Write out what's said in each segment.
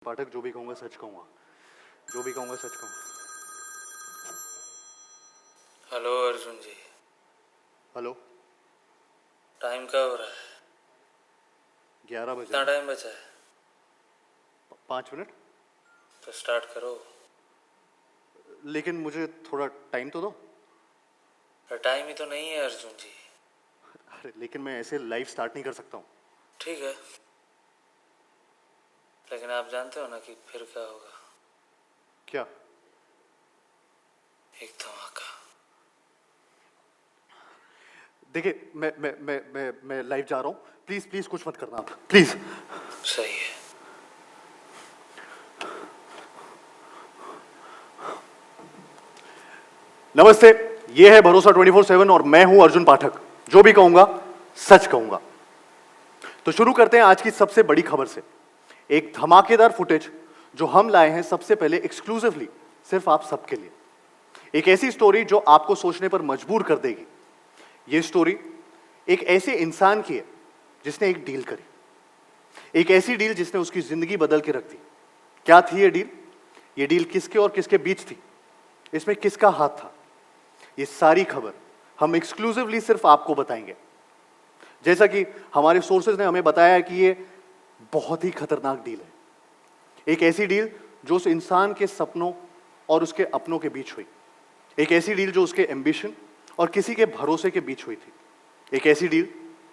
पाठक जो भी कहूँगा सच कहूँगा, जो भी कहूँगा सच कहूँगा। हेलो अर्जुन जी। हेलो, टाइम क्या हो रहा है? 11 बजे। कितना टाइम बचा है? 5 मिनट। तो स्टार्ट करो। लेकिन मुझे थोड़ा टाइम तो दो। टाइम ही तो नहीं है अर्जुन जी। अरे लेकिन मैं ऐसे लाइव स्टार्ट नहीं कर सकता हूँ। ठीक है, लेकिन आप जानते हो ना कि फिर क्या होगा? क्या? एक धमाका। देखिए मैं लाइव जा रहा हूँ। प्लीज प्लीज कुछ मत करना आप, प्लीज। सही है। नमस्ते, ये है भरोसा 24/7 और मैं हूं अर्जुन पाठक। जो भी कहूंगा सच कहूंगा। तो शुरू करते हैं आज की सबसे बड़ी खबर से। एक धमाकेदार फुटेज जो हम लाए हैं सबसे पहले एक्सक्लूसिवली सिर्फ आप सबके लिए। एक ऐसी स्टोरी जो आपको सोचने पर मजबूर कर देगी। ये स्टोरी एक ऐसे इंसान की है जिसने एक डील करी, एक ऐसी डील जिसने उसकी जिंदगी बदल के रख दी। क्या थी ये डील? ये डील किसके और किसके बीच थी? इसमें किसका हाथ था? ये सारी खबर हम एक्सक्लूसिवली सिर्फ आपको बताएंगे। जैसा कि हमारे सोर्सेज ने हमें बताया है कि ये बहुत ही खतरनाक डील है। एक ऐसी डील जो उस इंसान के सपनों और उसके अपनों के बीच हुई। एक ऐसी डील जो उसके एम्बिशन और किसी के भरोसे के बीच हुई थी। एक ऐसी डील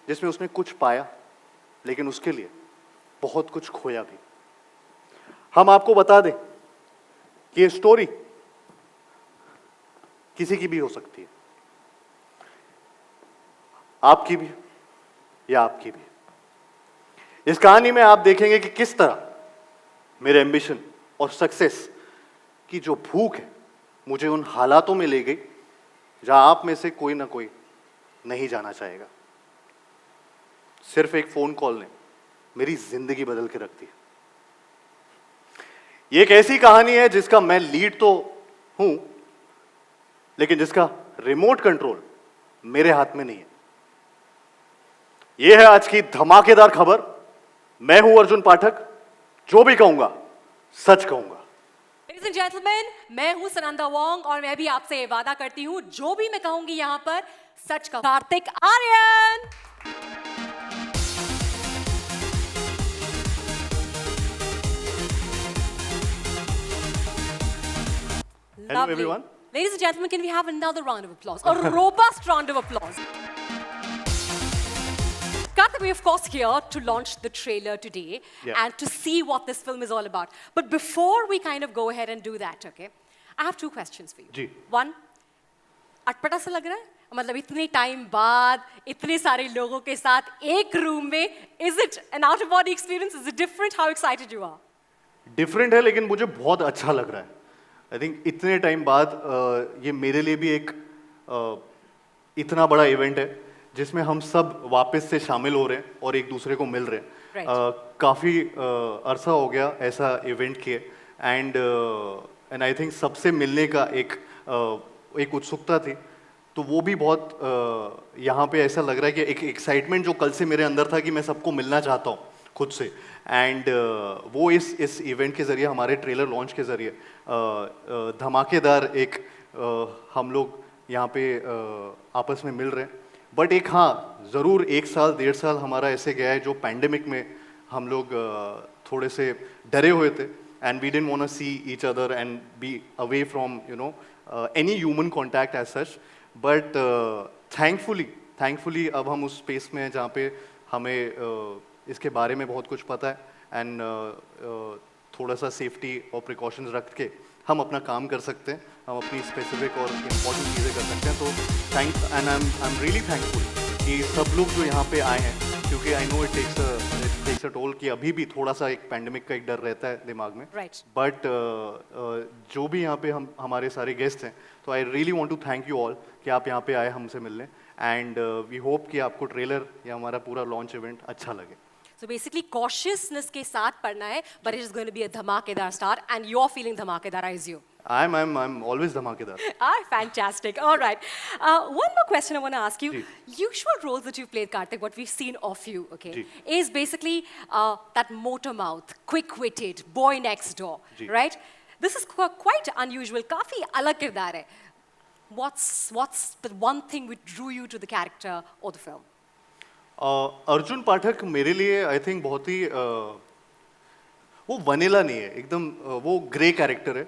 जिसमें उसने कुछ पाया लेकिन उसके लिए बहुत कुछ खोया भी। हम आपको बता दें कि ये स्टोरी किसी की भी हो सकती है, आपकी भी या आपकी भी। इस कहानी में आप देखेंगे कि किस तरह मेरे एम्बिशन और सक्सेस की जो भूख है मुझे उन हालातों में ले गई जहां आप में से कोई ना कोई नहीं जाना चाहेगा। सिर्फ एक फोन कॉल ने मेरी जिंदगी बदल के रख दी। ये एक ऐसी कहानी है जिसका मैं लीड तो हूं, लेकिन जिसका रिमोट कंट्रोल मेरे हाथ में नहीं है। यह है आज की धमाकेदार खबर। मैं हूं अर्जुन पाठक, जो भी कहूंगा सच कहूंगा। Ladies and gentlemen, मैं हूं सनंदा वोंग और मैं भी आपसे वादा करती हूं जो भी मैं कहूंगी यहां पर सच कहूंगा। Kartik Aaryan. Hello everyone. Ladies and gentlemen, can we have another round of applause? A robust round of applause. Karthik, we're of course here to launch the trailer today and to see what this film is all about. But before we kind of go ahead and do that, okay, I have two questions for you. Ji. One, अटपटा सा लग रहा है? मतलब इतने time बाद इतने सारे लोगों के साथ एक रूम में, is it an out of body experience? Is it different? How excited you are? Different है लेकिन मुझे बहुत अच्छा लग रहा है। आई थिंक इतने टाइम बाद ये मेरे लिए भी एक इतना बड़ा इवेंट है जिसमें हम सब वापस से शामिल हो रहे हैं और एक दूसरे को मिल रहे हैं। काफ़ी अरसा हो गया ऐसा इवेंट किए एंड आई थिंक सबसे मिलने का एक उत्सुकता थी। तो वो भी बहुत यहाँ पे ऐसा लग रहा है कि एक एक्साइटमेंट जो कल से मेरे अंदर था कि मैं सबको मिलना चाहता हूँ खुद से। एंड वो इस इवेंट के ज़रिए, हमारे ट्रेलर लॉन्च के ज़रिए धमाकेदार एक हम लोग यहाँ पे आपस में मिल रहे हैं। बट एक हाँ ज़रूर 1 साल 1.5 साल हमारा ऐसे गया है जो पैंडेमिक में हम लोग थोड़े से डरे हुए थे and we didn't want to see each other and be away from any human contact as such. But thankfully अब हम उस स्पेस में हैं जहाँ पे हमें इसके बारे में बहुत कुछ पता है एंड थोड़ा सा सेफ्टी और प्रिकॉशंस रख के हम अपना काम कर सकते हैं, हम अपनी स्पेसिफिक और इम्पोर्टेंट चीज़ें कर सकते हैं। तो thanks and I am really thankful कि सब लोग जो यहाँ पे आए हैं, क्योंकि I know it takes a toll कि अभी भी थोड़ा सा एक पैंडेमिक का एक डर रहता है दिमाग में। बट जो भी यहाँ पे हमारे सारे गेस्ट हैं, तो I really want to thank you all कि आप यहाँ पे आए हमसे मिलने एंड वी होप कि आपको ट्रेलर या हमारा पूरा लॉन्च इवेंट अच्छा लगे। So basically cautiousness के साथ पढ़ना है, but it is going to be a धमाकेदार start, and you're feeling धमाकेदार, I assume. I'm always धमाकेदार. Ah, fantastic. All right. One more question I want to ask you. Ji. Usual roles that you've played, Karthik, what we've seen of you, okay, ji. is basically that motor mouth, quick-witted, boy next door, ji. right? This is quite unusual. काफी अलग किरदार है. What's the one thing which drew you to the character or the film? Arjun पाठक मेरे लिए I think बहुत ही वो vanilla नहीं है एकदम वो ग्रे कैरेक्टर है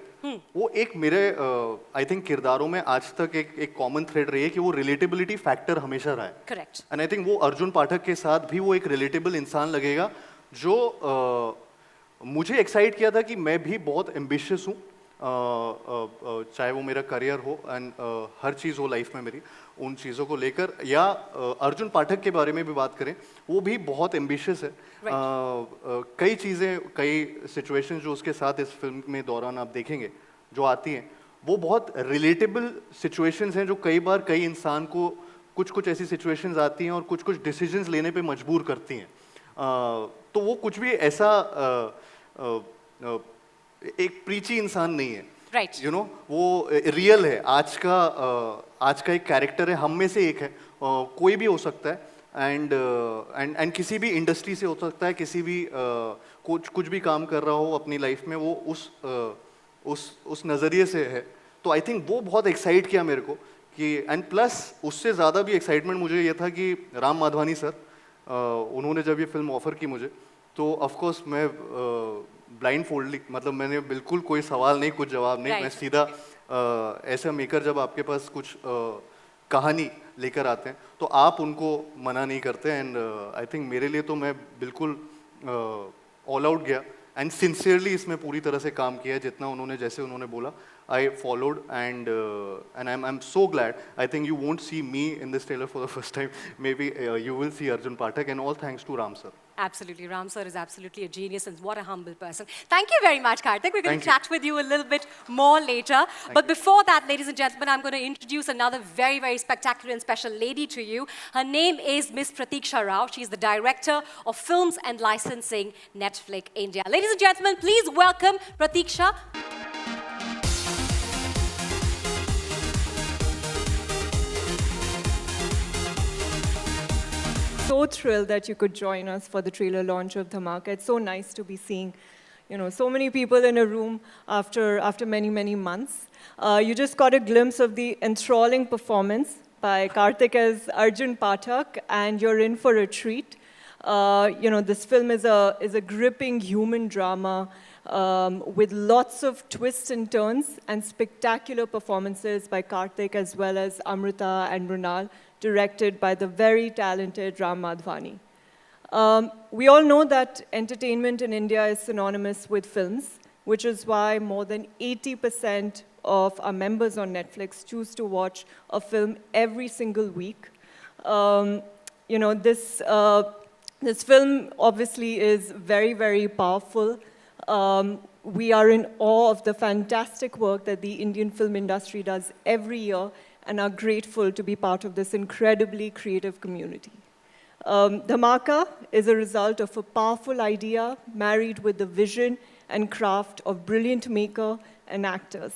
वो एक मेरे आई थिंक किरदारों में आज तक एक कॉमन थ्रेड रही है कि वो रिलेटेबिलिटी फैक्टर हमेशा रहा है Correct. एंड आई थिंक वो अर्जुन पाठक के साथ भी वो एक रिलेटेबल इंसान लगेगा जो मुझे एक्साइट किया था कि मैं भी बहुत एम्बिशियस हूँ चाहे वो मेरा करियर हो एंड हर चीज़ हो लाइफ में मेरी उन चीज़ों को लेकर या अर्जुन पाठक के बारे में भी बात करें वो भी बहुत एम्बिशियस है कई चीज़ें कई सिचुएशंस जो उसके साथ इस फिल्म में दौरान आप देखेंगे जो आती हैं वो बहुत रिलेटेबल सिचुएशंस हैं जो कई बार कई इंसान को कुछ कुछ ऐसी सिचुएशंस आती हैं और कुछ कुछ डिसीजंस लेने पे मजबूर करती हैं तो वो कुछ भी ऐसा एक प्रीची इंसान नहीं है Right. यू नो वो रियल है आज का एक कैरेक्टर है हम में से एक है कोई भी हो सकता है एंड किसी भी इंडस्ट्री से हो सकता है किसी भी कुछ भी काम कर रहा हो अपनी लाइफ में वो उस नज़रिए से है तो आई थिंक वो बहुत एक्साइट किया मेरे को कि एंड प्लस उससे ज़्यादा भी एक्साइटमेंट मुझे ये था कि राम माधवानी सर उन्होंने जब ये फिल्म ऑफ़र की मुझे तो ऑफकोर्स मैं ब्लाइंड फोल्डली मतलब मैंने बिल्कुल कोई सवाल नहीं कुछ जवाब नहीं Right. मैं सीधा ऐसा मेकर जब आपके पास कुछ कहानी लेकर आते हैं तो आप उनको मना नहीं करते एंड आई थिंक मेरे लिए तो मैं बिल्कुल ऑल आउट गया एंड सिंसियरली इसमें पूरी तरह से काम किया है जितना उन्होंने जैसे उन्होंने बोला I followed and I'm so glad. I think you won't see me in this trailer for the first time. Maybe you will see Arjun Pathak and all thanks to Ram sir. Absolutely. Ram sir is absolutely a genius and what a humble person. Thank you very much, Karthik. We're going Thank to chat with you a little bit more later. But before that, ladies and gentlemen, I'm going to introduce another very, very spectacular and special lady to you. Her name is Miss Pratiksha Rao. She's the Director of Films and Licensing, Netflix India. Ladies and gentlemen, please welcome Pratiksha. So thrilled that you could join us for the trailer launch of Dhamaka. It's so nice to be seeing, so many people in a room after many, many months. You just got a glimpse of the enthralling performance by Karthik as Arjun Pathak, and you're in for a treat. This film is a gripping human drama with lots of twists and turns and spectacular performances by Karthik as well as Amrita and Runal, directed by the very talented Ram Madhvani. We all know that entertainment in India is synonymous with films, which is why more than 80% of our members on Netflix choose to watch a film every single week. This film obviously is very, very powerful. We are in awe of the fantastic work that the Indian film industry does every year and are grateful to be part of this incredibly creative community. Dhamaka is a result of a powerful idea married with the vision and craft of brilliant maker and actors.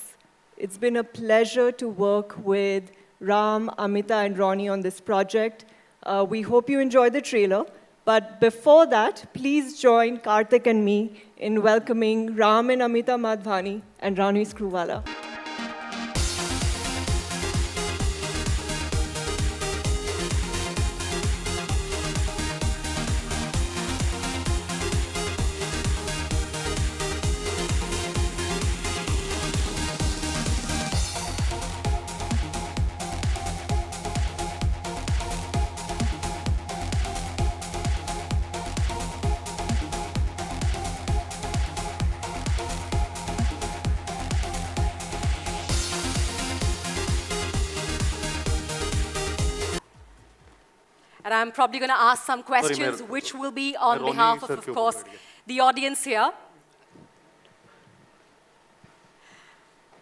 It's been a pleasure to work with Ram, Amita, and Ronnie on this project. We hope you enjoy the trailer. But before that, please join Karthik and me in welcoming Ram and Amita Madhvani and Rani Screwvala. And I'm probably going to ask some questions मैं- which will be on Ronnie behalf sir of के ऊपर course, बैठ गया। the audience here.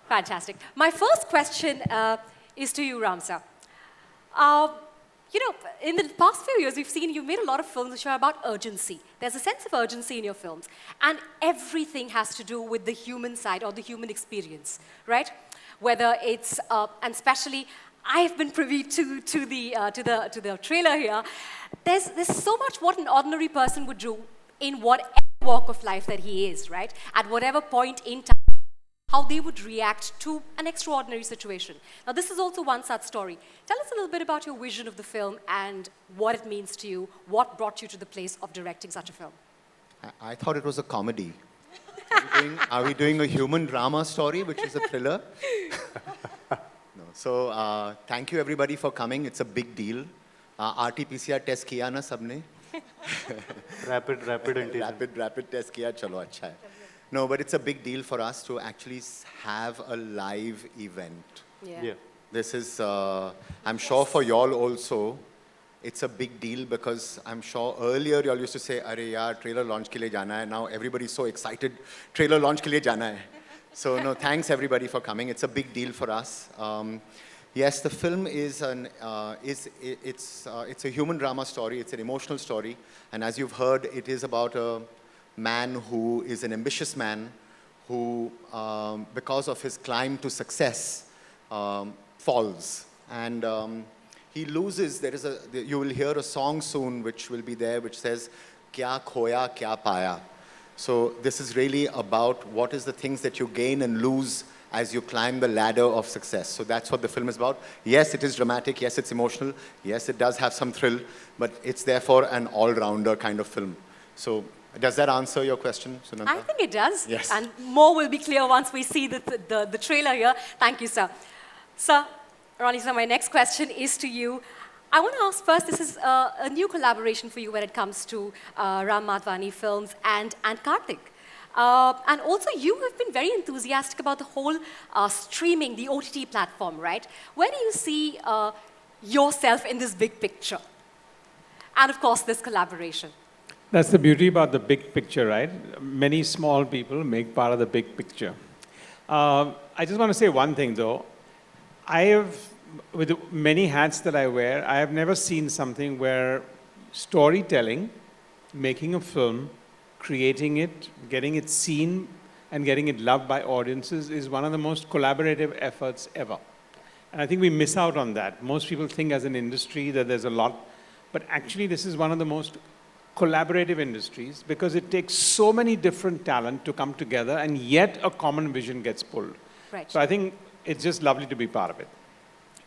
Fantastic. My first question is to you, Ram sir. you know, in the past few years, we've seen you've made a lot of films which are about urgency. There's a sense of urgency in your films. And everything has to do with the human side or the human experience, right? Whether it's, and especially, I've been privy to the trailer here. There's so much what an ordinary person would do in whatever walk of life that he is, right? At whatever point in time, how they would react to an extraordinary situation. Now, this is also one such story. Tell us a little bit about your vision of the film and what it means to you, what brought you to the place of directing such a film. I thought it was a comedy. Are we doing a human drama story, which is a thriller? No. So, thank you everybody for coming. It's a big deal. RT-PCR test kiya na sabne? Rapid antigen. Rapid test kiya, chalo, acha hai. No, but it's a big deal for us to actually have a live event. Yeah. This is, I'm sure for y'all also, it's a big deal because I'm sure earlier y'all used to say, "Arey yaar, trailer launch ke liye jana hai." Now everybody's so excited, trailer launch ke liye jana hai. So no, thanks everybody for coming. It's a big deal for us. Yes, the film is it's a human drama story. It's an emotional story, and as you've heard, it is about a man who is an ambitious man who, because of his climb to success, falls. And he loses. You will hear a song soon which will be there which says, "Kya khoya, kya paya." So this is really about what is the things that you gain and lose as you climb the ladder of success. So that's what the film is about. Yes, it is dramatic. Yes, it's emotional. Yes, it does have some thrill. But it's therefore an all-rounder kind of film. So does that answer your question, Sunanta? I think it does. Yes. And more will be clear once we see the trailer here. Thank you, sir. Sir, Ronnie, sir, my next question is to you. I want to ask first, this is a new collaboration for you when it comes to Ram Madhvani Films and Karthik. And also, you have been very enthusiastic about the whole streaming, the OTT platform, right? Where do you see yourself in this big picture? And of course, this collaboration. That's the beauty about the big picture, right? Many small people make part of the big picture. I just want to say one thing, though. With the many hats that I wear, I have never seen something where storytelling, making a film, creating it, getting it seen, and getting it loved by audiences is one of the most collaborative efforts ever. And I think we miss out on that. Most people think as an industry that there's a lot, but actually this is one of the most collaborative industries because it takes so many different talent to come together and yet a common vision gets pulled. Right. So I think it's just lovely to be part of it.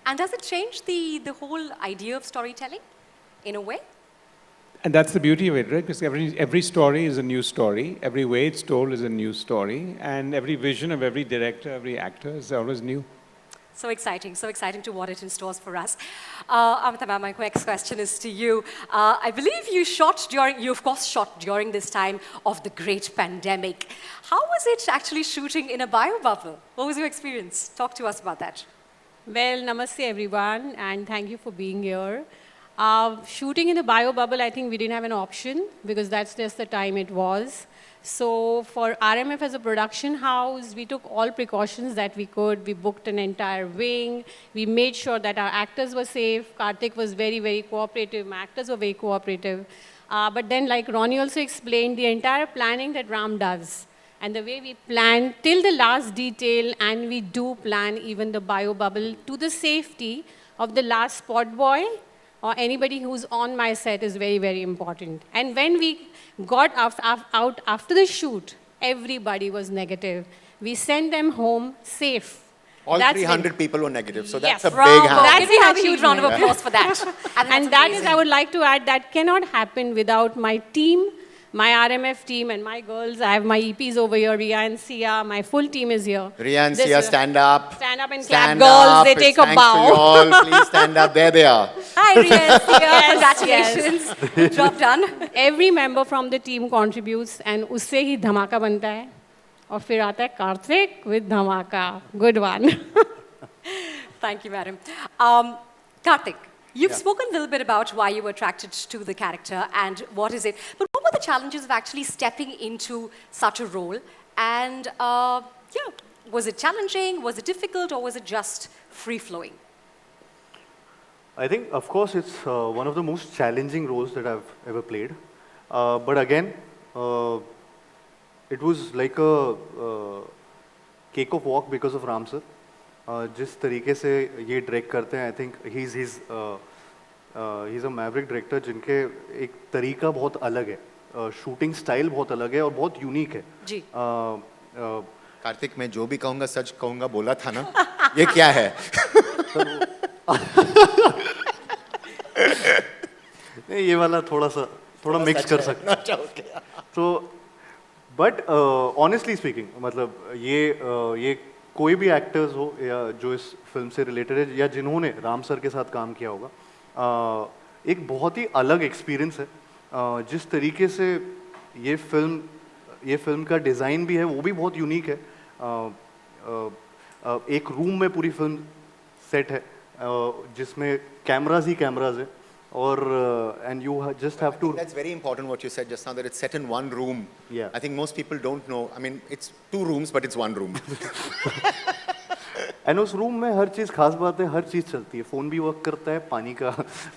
And does it change the whole idea of storytelling in a way? And that's the beauty of it, right? Because every story is a new story. Every way it's told is a new story. And every vision of every director, every actor is always new. So exciting to what it in stores for us. Amitabh, my next question is to you. I believe you of course shot during this time of the great pandemic. How was it actually shooting in a bio bubble? What was your experience? Talk to us about that. Well, namaste everyone, and thank you for being here. Shooting in the bio bubble, I think we didn't have an option because that's just the time it was. So for RMF as a production house, we took all precautions that we could. We booked an entire wing. We made sure that our actors were safe. Karthik was very, very cooperative. My actors were very cooperative. But then, like Ronnie also explained, the entire planning that Ram does, and the way we plan till the last detail, and we do plan even the bio bubble to the safety of the last spot boy or anybody who's on my set is very, very important. And when we got out after the shoot, everybody was negative. We sent them home safe. All That's 300 people were negative, so that's Yes. a Bravo. big hand. Can we have a huge round of achievement. applause for that? And that is, I would like to add, that cannot happen without my team, my RMF team and my girls. I have my EPs over here, Ria and Sia. My full team is here. Ria and This Sia, is- stand up. Stand up and Stand clap, girls. up. They It's take a thanks to you bow. all. Please stand up. There they are. Hi, Riya. Yes, Congratulations. Job done. Every member from the team contributes, and उससे ही धमाका बनता है. और फिर आता है Kartik with धमाका. Good one. Thank you, madam. Karthik, you've spoken a little bit about why you were attracted to the character and what is it. But what were the challenges of actually stepping into such a role? And was it challenging? Was it difficult? Or was it just free-flowing? I think, of course, it's one of the most challenging roles that I've ever played. But again, it was like a cake of walk because of Ram sir. जिस तरीके से ये direct करते हैं, I think he's a maverick director जिनके एक तरीका बहुत अलग है, शूटिंग स्टाइल बहुत अलग है और बहुत यूनिक है. जी. कार्तिक, मैं जो भी कहूँगा सच कहूँगा बोला था ना, ये क्या है? नहीं, ये वाला थोड़ा मिक्स कर सकते हैं. तो बट ऑनेस्टली स्पीकिंग, मतलब ये कोई भी एक्टर्स हो या जो इस फिल्म से रिलेटेड है या जिन्होंने राम सर के साथ काम किया होगा, एक बहुत ही अलग एक्सपीरियंस है. जिस तरीके से ये फिल्म का डिज़ाइन भी है वो भी बहुत यूनिक है. एक रूम में पूरी फिल्म सेट है जिसमें कैमराज ही कैमराज है और and you just have to. That's very important what you said just now, that it's set in one room. Yeah. I think most people don't know. I mean, it's 2 rooms, but it's 1 room. And उस room में हर चीज़ खास बात है, हर चीज़ चलती है. Phone भी work करता है,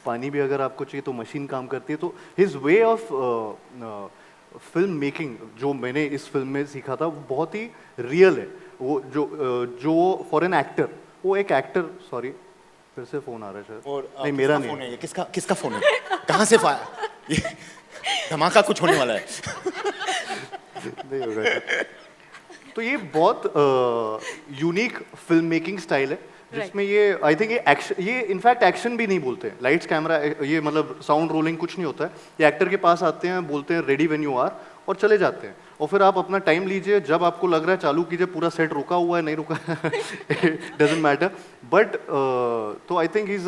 पानी भी अगर आपको चाहिए तो मशीन काम करती है. तो his way of film making जो मैंने इस फिल्म में सीखा था वो बहुत ही रियल है. वो जो फॉर एन एक्टर, वो एक एक्टर. सॉरी, फिर से फ़ोन आ रहा है शायद. नहीं, मेरा नहीं है. किसका फोन है? कहाँ से ये धमाका कुछ होने वाला है. नहीं होगा. तो ये बहुत यूनिक फिल्म मेकिंग स्टाइल है जिसमें ये आई थिंक ये इनफैक्ट एक्शन भी नहीं बोलते हैं. लाइट्स कैमरा, ये मतलब साउंड रोलिंग कुछ नहीं होता है. ये एक्टर के पास आते हैं, बोलते हैं रेडी व्हेन यू आर और चले जाते हैं. और फिर आप अपना टाइम लीजिए, जब आपको लग रहा है चालू कीजिए. पूरा सेट रुका हुआ है, नहीं रुका डजंट मैटर. बट तो आई थिंक इज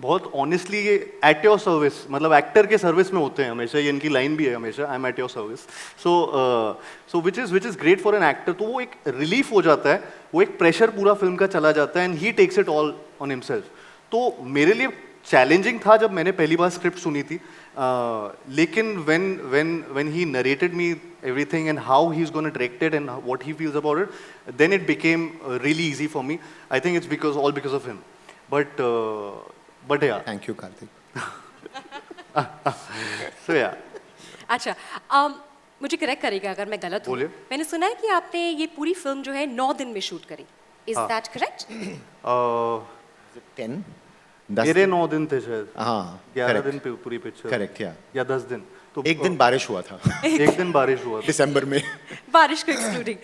बहुत ऑनेस्टली ये एट योर सर्विस, मतलब एक्टर के सर्विस में होते हैं हमेशा. ये इनकी लाइन भी है हमेशा, I am at your service. So which is great for an actor. तो वो एक रिलीफ हो जाता है, वो एक प्रेशर पूरा फिल्म का चला जाता है and he takes it all on himself. तो मेरे लिए चैलेंजिंग था जब मैंने पहली बार स्क्रिप्ट सुनी थी. लेकिन when he narrated me everything and how he's going to direct it and what he feels about it, then it became really easy for me. I think it's all because of him. But yeah. Thank you, Karthik. So yeah. अच्छा, मुझे correct करेगा अगर मैं गलत हूँ. बोलिए. मैंने सुना है कि आपने ये पूरी फिल्म जो है 9 दिन में शूट करी. Is that correct? 10? मेरे 9 दिन थे शायद. हाँ, 11 दिन पे पूरी पिक्चर. करेक्ट, या 10 दिन. तो एक दिन बारिश हुआ था. एक दिन बारिश हुआ था दिसंबर में. बारिश को एक्सक्लूडिंग.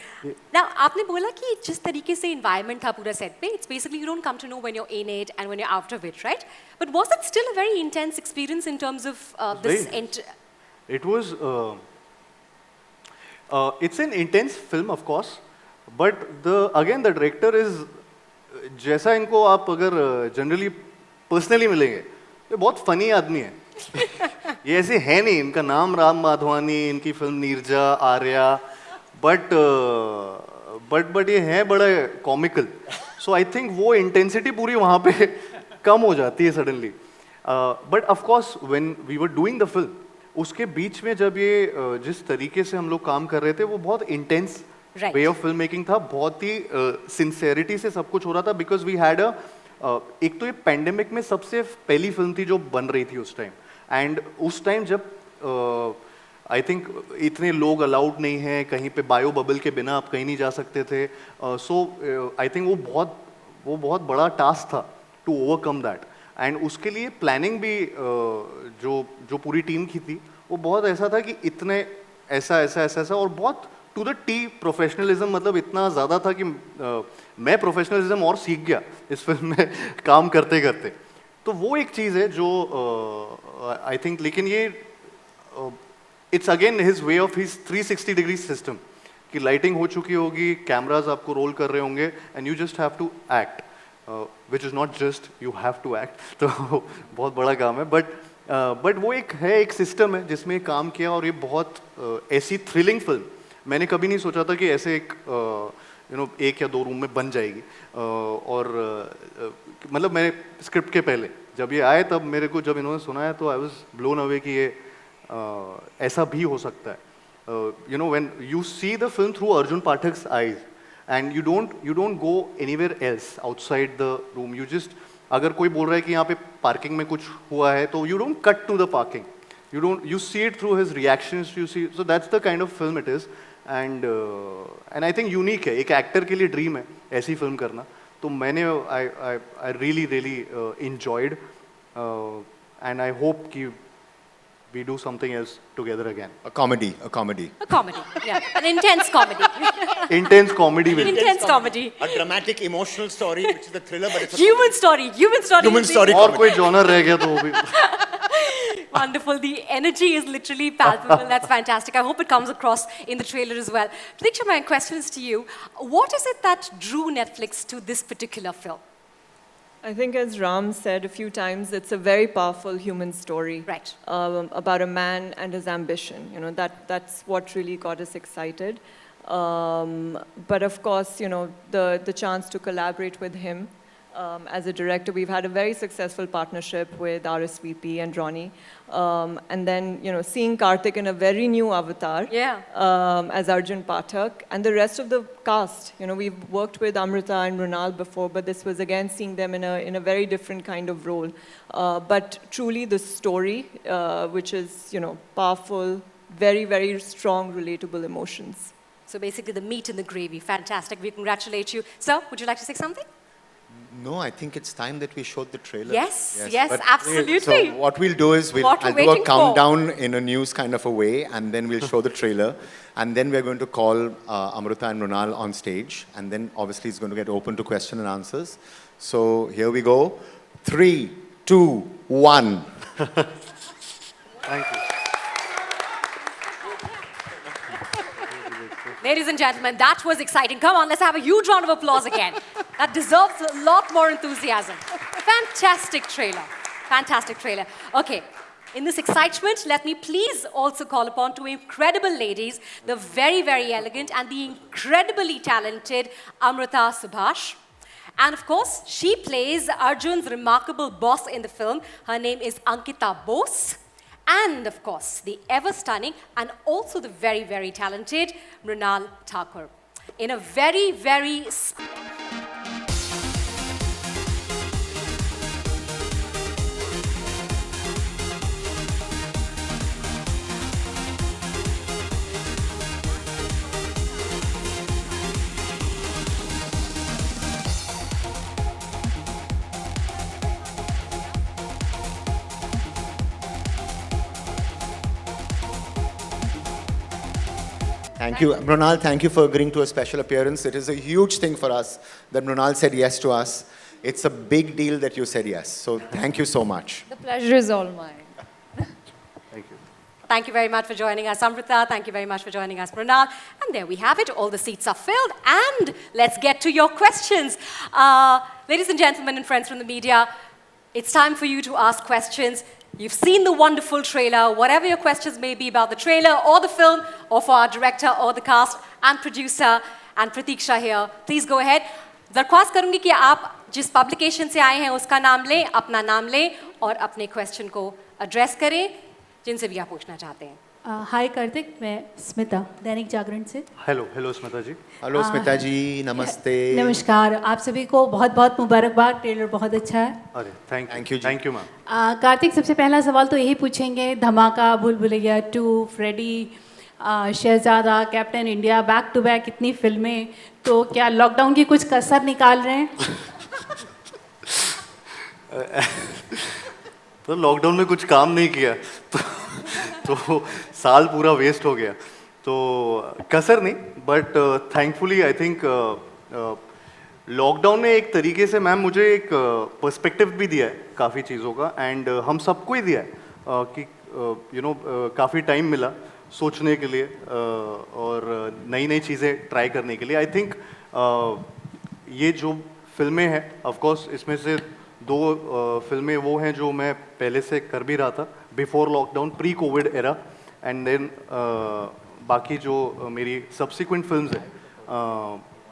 Now आपने बोला कि जिस तरीके से environment था पूरा सेट पे, it's basically you don't come to know when you're in it and when you're out of it, right? But was it still a very intense experience in terms of this? It was. It's an intense film, of course, but the director is. जैसा इनको आप अगर generally personally मिलेंगे, ये बहुत funny आदमी है. ये ऐसे है नहीं. इनका नाम राम माधवानी, इनकी फिल्म नीरजा, आर्या, बट ये है बड़ा कॉमिकल. सो आई थिंक वो इंटेंसिटी पूरी वहाँ पे कम हो जाती है suddenly. But of course when we were doing the film, उसके बीच में जब ये जिस तरीके से हम लोग काम कर रहे थे वो बहुत intense way of film making था. बहुत ही सिंसेरिटी से सब कुछ हो रहा था. बिकॉज वी हैड एक तो ये पैंडेमिक में सबसे पहली फिल्म थी जो बन रही थी उस टाइम. एंड उस टाइम जब आई थिंक इतने लोग अलाउड नहीं हैं कहीं पे, बायो बबल के बिना आप कहीं नहीं जा सकते थे. सो आई थिंक वो बहुत बड़ा टास्क था टू ओवरकम दैट. एंड उसके लिए प्लानिंग भी जो पूरी टीम की थी वो बहुत ऐसा था कि इतने ऐसा और बहुत टू द टी प्रोफेशनलिज्म. मतलब इतना ज़्यादा था कि मैं प्रोफेशनलिज्म और सीख गया इस फिल्म में काम करते करते. तो वो एक चीज़ है जो आई थिंक. लेकिन ये it's again his way of his 360 degree system कि लाइटिंग हो चुकी होगी, कैमराज आपको रोल कर रहे होंगे and you just have to act, which is not just you have to act. तो बहुत बड़ा काम है. बट वो एक सिस्टम है जिसमें काम किया. और ये बहुत ऐसी थ्रिलिंग फिल्म मैंने कभी नहीं सोचा था कि ऐसे एक 1 या 2 रूम में बन जाएगी. और मतलब मैंने स्क्रिप्ट के पहले जब ये आए तब मेरे को जब इन्होंने सुनाया तो आई वाज ब्लोन अवे कि ये ऐसा भी हो सकता है. When you see the film through Arjun Pathak's eyes and you don't go anywhere else outside the room. You just अगर कोई बोल रहा है कि यहाँ पे पार्किंग में कुछ हुआ है तो you don't cut to the parking, you see it through his reactions, you see, so that's the kind of film it is. And I think unique है, एक एक्टर के लिए ड्रीम है ऐसी फिल्म करना. तो मैंने I really enjoyed, and I hope कि we do something else together again. A comedy. A comedy, yeah, an intense comedy. Intense comedy will. Intense comedy. A dramatic, emotional story, which is the thriller, but it's a Human story. Human story. और कोई genre रह गया तो वो भी. Wonderful. The energy is literally palpable. That's fantastic. I hope it comes across in the trailer as well. Pratiksha, my question is to you. What is it that drew Netflix to this particular film? I think, as Ram said a few times, it's a very powerful human story. Right. About a man and his ambition. You know, that's what really got us excited. But of course, you know, the chance to collaborate with him as a director, we've had a very successful partnership with RSVP and Ronnie. And then, you know, seeing Karthik in a very new avatar as Arjun Pathak, and the rest of the cast. You know, we've worked with Amrita and Mrunal before, but this was again seeing them in a very different kind of role. But truly the story, which is, you know, powerful, very, very strong, relatable emotions. So basically the meat and the gravy. Fantastic. We congratulate you. Sir, would you like to say something? No, I think it's time that we showed the trailer. Yes, But absolutely. So what we'll do is I'll do a waiting countdown in a news kind of a way, and then we'll show the trailer, and then we're going to call Amrita and Mrunal on stage, and then obviously it's going to get open to question and answers. So here we go. 3, 2, 1. Thank you. Ladies and gentlemen, that was exciting. Come on, let's have a huge round of applause again. That deserves a lot more enthusiasm. Fantastic trailer. Fantastic trailer. Okay, in this excitement, let me please also call upon two incredible ladies, the very, very elegant and the incredibly talented Amrita Subhash. And of course, she plays Arjun's remarkable boss in the film. Her name is Ankita Bose. And of course, the ever stunning and also the very, very talented Mrunal Thakur. In a very, very... Thank you. Mrunal, thank you for agreeing to a special appearance. It is a huge thing for us that Mrunal said yes to us. It's a big deal that you said yes. So thank you so much. The pleasure is all mine. Thank you. Thank you very much for joining us, Amrita. Thank you very much for joining us, Mrunal. And there we have it. All the seats are filled. And let's get to your questions. Ladies and gentlemen and friends from the media, it's time for you to ask questions. You've seen the wonderful trailer. Whatever your questions may be about the trailer or the film, or for our director or the cast and producer and Pratiksha here, please go ahead. दरख्वास्त करूंगी कि आप जिस publication से आए हैं उसका नाम लें, अपना नाम लें और अपने क्वेश्चन को एड्रेस करें जिनसे भी आप पूछना चाहते हैं. हाय कार्तिक, मैं स्मिता दैनिक जागरण से. हेलो स्मिता जी. हेलो स्मिता जी, नमस्ते. नमस्कार. आप सभी को बहुत बहुत मुबारकबाद. ट्रेलर बहुत अच्छा है. अरे थैंक यू मैम. कार्तिक, सबसे पहला सवाल तो यही पूछेंगे, Dhamaka, Bhool Bhulaiyaa 2, Freddy, Shehzada, Captain India, back to back इतनी फिल्में, तो क्या लॉकडाउन की कुछ कसर निकाल रहे हैं? तो लॉकडाउन में कुछ काम नहीं किया तो साल पूरा वेस्ट हो गया. तो कसर नहीं, but thankfully I think lockdown ने एक तरीके से मैम मुझे एक पर्सपेक्टिव भी दिया है काफ़ी चीज़ों का, एंड हम सबको ही दिया है कि यू नो काफ़ी टाइम मिला सोचने के लिए और नई नई चीज़ें ट्राई करने के लिए. आई थिंक ये जो फिल्में हैं, ऑफ कोर्स इसमें से 2 फिल्में वो हैं जो मैं पहले से कर भी रहा था before lockdown, pre covid era, and then बाकी जो मेरी सब्सिक्वेंट फिल्म्स हैं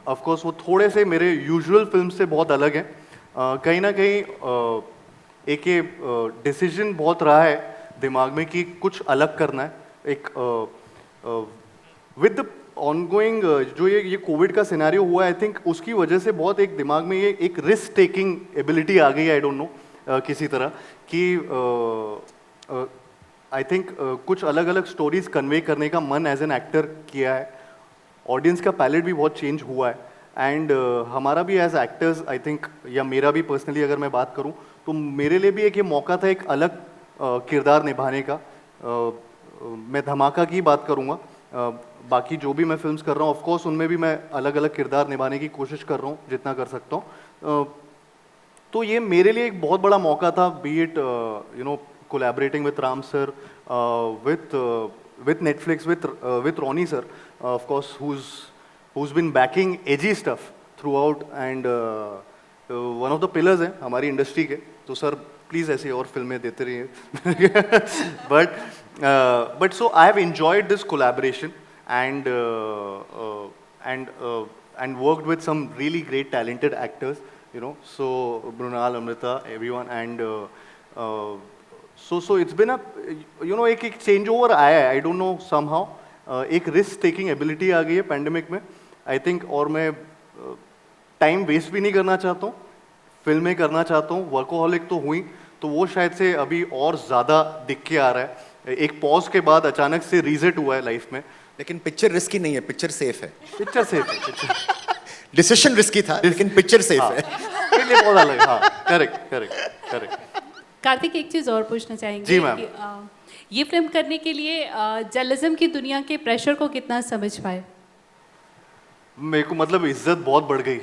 ऑफ कोर्स वो थोड़े से मेरे यूजुअल फिल्म से बहुत अलग हैं. कहीं ना कहीं एक ये डिसीजन बहुत रहा है दिमाग में कि कुछ अलग करना है, एक विद द ऑनगोइंग जो ये कोविड का सिनेरियो हुआ आई थिंक उसकी वजह से बहुत एक दिमाग में ये एक रिस्क टेकिंग एबिलिटी आ गई आई डोंट नो किसी तरह कि आई थिंक कुछ अलग अलग स्टोरीज कन्वे करने का मन एज एन एक्टर किया है. ऑडियंस का पैलेट भी बहुत चेंज हुआ है एंड हमारा भी एज एक्टर्स आई थिंक या मेरा भी पर्सनली अगर मैं बात करूं तो मेरे लिए भी एक ये मौका था एक अलग किरदार निभाने का. मैं धमाका की बात करूंगा, बाकी जो भी मैं फिल्म्स कर रहा हूँ ऑफ कोर्स उनमें भी मैं अलग अलग किरदार निभाने की कोशिश कर रहा हूँ जितना कर सकता हूँ. तो ये मेरे लिए एक बहुत बड़ा मौका था, B it you know collaborating with Ram sir, with Netflix, with Ronnie sir, of course, who's been backing edgy stuff throughout and one of the pillars हैं हमारी इंडस्ट्री के. तो सर प्लीज़ ऐसी और फिल्में देते रहिए. but so I have enjoyed this collaboration and worked with some really great talented actors, you know. So Mrunal, Amrita, everyone and so it's been a you know एक change over आया है. I don't know somehow एक risk taking ability आ गई है pandemic में I think. और मैं time waste भी नहीं करना चाहता हूँ, फिल्में करना चाहता हूँ. वर्कोहॉलिक तो हुई तो वो शायद से अभी और ज़्यादा दिख के आ रहा है. एक पॉज के बाद अचानक से रीसेट हुआ है लाइफ में. लेकिन पिक्चर रिस्की नहीं है, पिक्चर सेफ है. पिक्चर सेफ है. डिसीजन रिस्की था लेकिन पिक्चर सेफ है. के लिए बहुत अलग. हाँ करेक्ट. कार्तिक एक चीज़ और पूछना चाहेंगे जी मैम. कि ये फिल्म करने के लिए जर्नलिज्म की दुनिया के प्रेशर को कितना समझ पाए? मेरे को मतलब इज्जत बहुत बढ़ गई.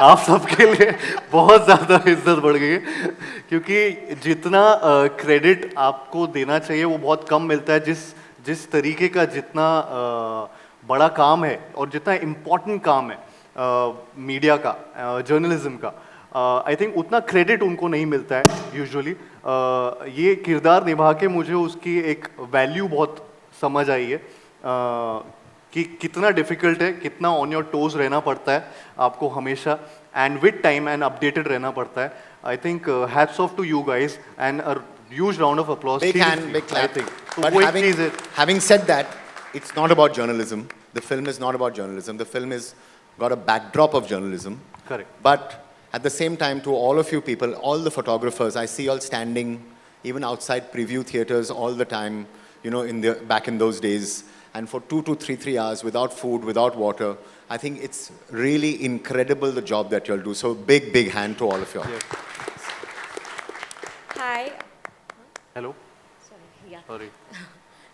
आप सबके लिए बहुत ज़्यादा इज्जत बढ़ गई है क्योंकि जितना क्रेडिट आपको देना चाहिए वो बहुत कम मिलता है. जिस तरीके का जितना बड़ा काम है और जितना इम्पोर्टेंट काम है मीडिया का, जर्नलिज्म का, आई थिंक उतना क्रेडिट उनको नहीं मिलता है यूजुअली. ये किरदार निभा के मुझे उसकी एक वैल्यू बहुत समझ आई है कि कितना डिफिकल्ट है, कितना ऑन योर टोज रहना पड़ता है आपको हमेशा and with time and updated रहना पड़ता है. I think hats off to you guys and a huge round of applause. Big hand, big clap. I think. तो But वो एक चीज़ है. having said that, it's not about journalism. The film is not about journalism. The film is got a backdrop of journalism. Correct. But at the same time, to all of you people, all the photographers, I see you all standing even outside preview theaters all the time, you know, back in those days, and for 2 to 3 hours without food, without water. I think it's really incredible the job that you all do. So big hand to all of you all. Yes. Hi. Hello. Sorry. Yeah. Sorry.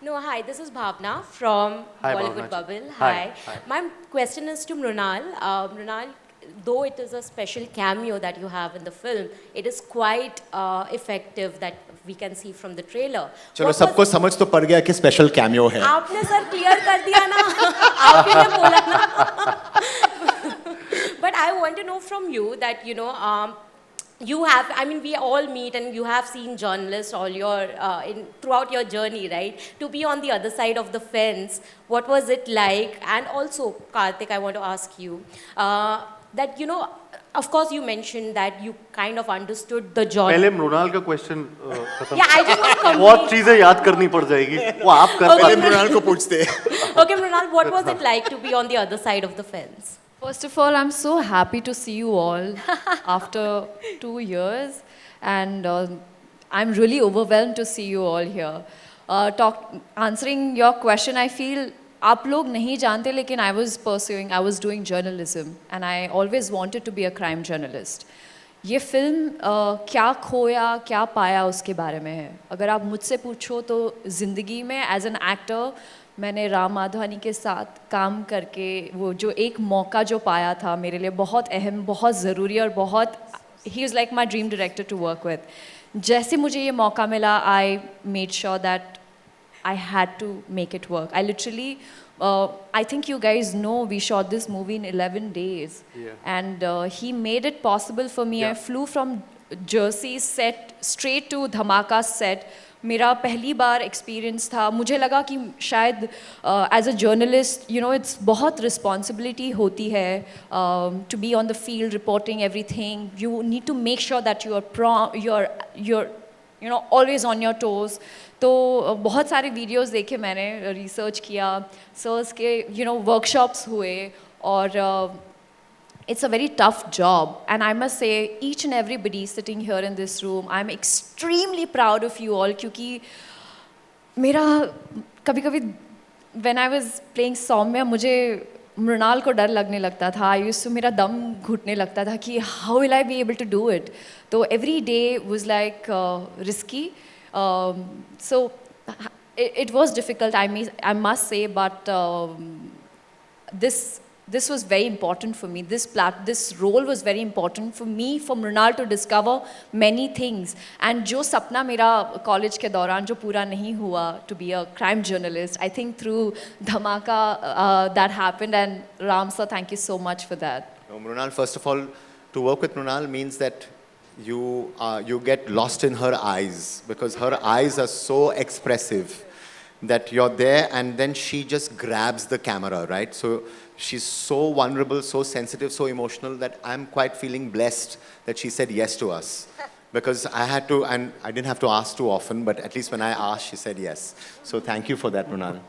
No, hi. This is Bhavna from Hi, Bollywood Bhavna. Bubble. Hi. My question is to Mrunal. Mrunal, though it is a special cameo that you have in the film, it is quite effective that we can see from the trailer. चलो सबको समझ तो पड़ गया कि special cameo है. आपने sir clear कर दिया ना. आप ही ने बोला ना. But I want to know from you that you know. You have, I mean, we all meet and you have seen journalists all throughout your journey, right? To be on the other side of the fence, what was it like? And also, Karthik, I want to ask you that, you know, of course you mentioned that you kind of understood the genre. पहले मृणाल का question खत्म. Yeah, I just want to complete. बहुत चीजें याद करनी पड़ जाएगी. वो आप कर पहले मृणाल को पूछते हैं. Okay, Mrunal, what was it like to be on the other side of the fence? First of all, I'm so happy to see you all after 2 years, and I'm really overwhelmed to see you all here. Answering your question, I feel आप लोग नहीं जानते लेकिन I was doing journalism, and I always wanted to be a crime journalist. ये film क्या खोया क्या पाया उसके बारे में है. अगर आप मुझसे पूछो तो ज़िंदगी में एज एन एक्टर मैंने राम माधवानी के साथ काम करके वो जो एक मौका जो पाया था मेरे लिए बहुत अहम, बहुत ज़रूरी और बहुत ही is like my dream director to work with. जैसे मुझे ये मौका मिला I made sure that I had to make it work. I literally, I think you guys know we shot this movie in 11 days. Yeah. And he made it possible for me. Yeah. I flew from Jersey set straight to Dhamaka set. मेरा पहली बार experience था. मुझे लगा कि शायद as a journalist you know it's बहुत responsibility होती है to be on the field reporting everything. You need to make sure that you are you know, always on your toes. तो बहुत सारे videos देखे मैंने, research किया, sirs के you know workshops हुए, और it's a very tough job, and I must say each and everybody sitting here in this room, I'm extremely proud of you all, क्योंकि मेरा कभी-कभी when I was playing Saumya, मुझे मृणाल को डर लगने लगता था. I used to, मेरा दम घुटने लगता था कि how will I be able to do it? तो every day was like risky. So it was difficult, I must say, but this was very important for me. This role was very important for me, for Mrunal to discover many things. And जो सपना मेरा college के दौरान जो पूरा नहीं हुआ, to be a crime journalist, I think through Dhamaka that happened. And Ram sir, thank you so much for that. No, Mrunal, first of all, to work with Mrunal means that you get lost in her eyes, because her eyes are so expressive that you're there and then she just grabs the camera, right? So she's so vulnerable, so sensitive, so emotional that I'm quite feeling blessed that she said yes to us. Because I had to, and I didn't have to ask too often, but at least when I asked, she said yes. So thank you for that, Mrunal.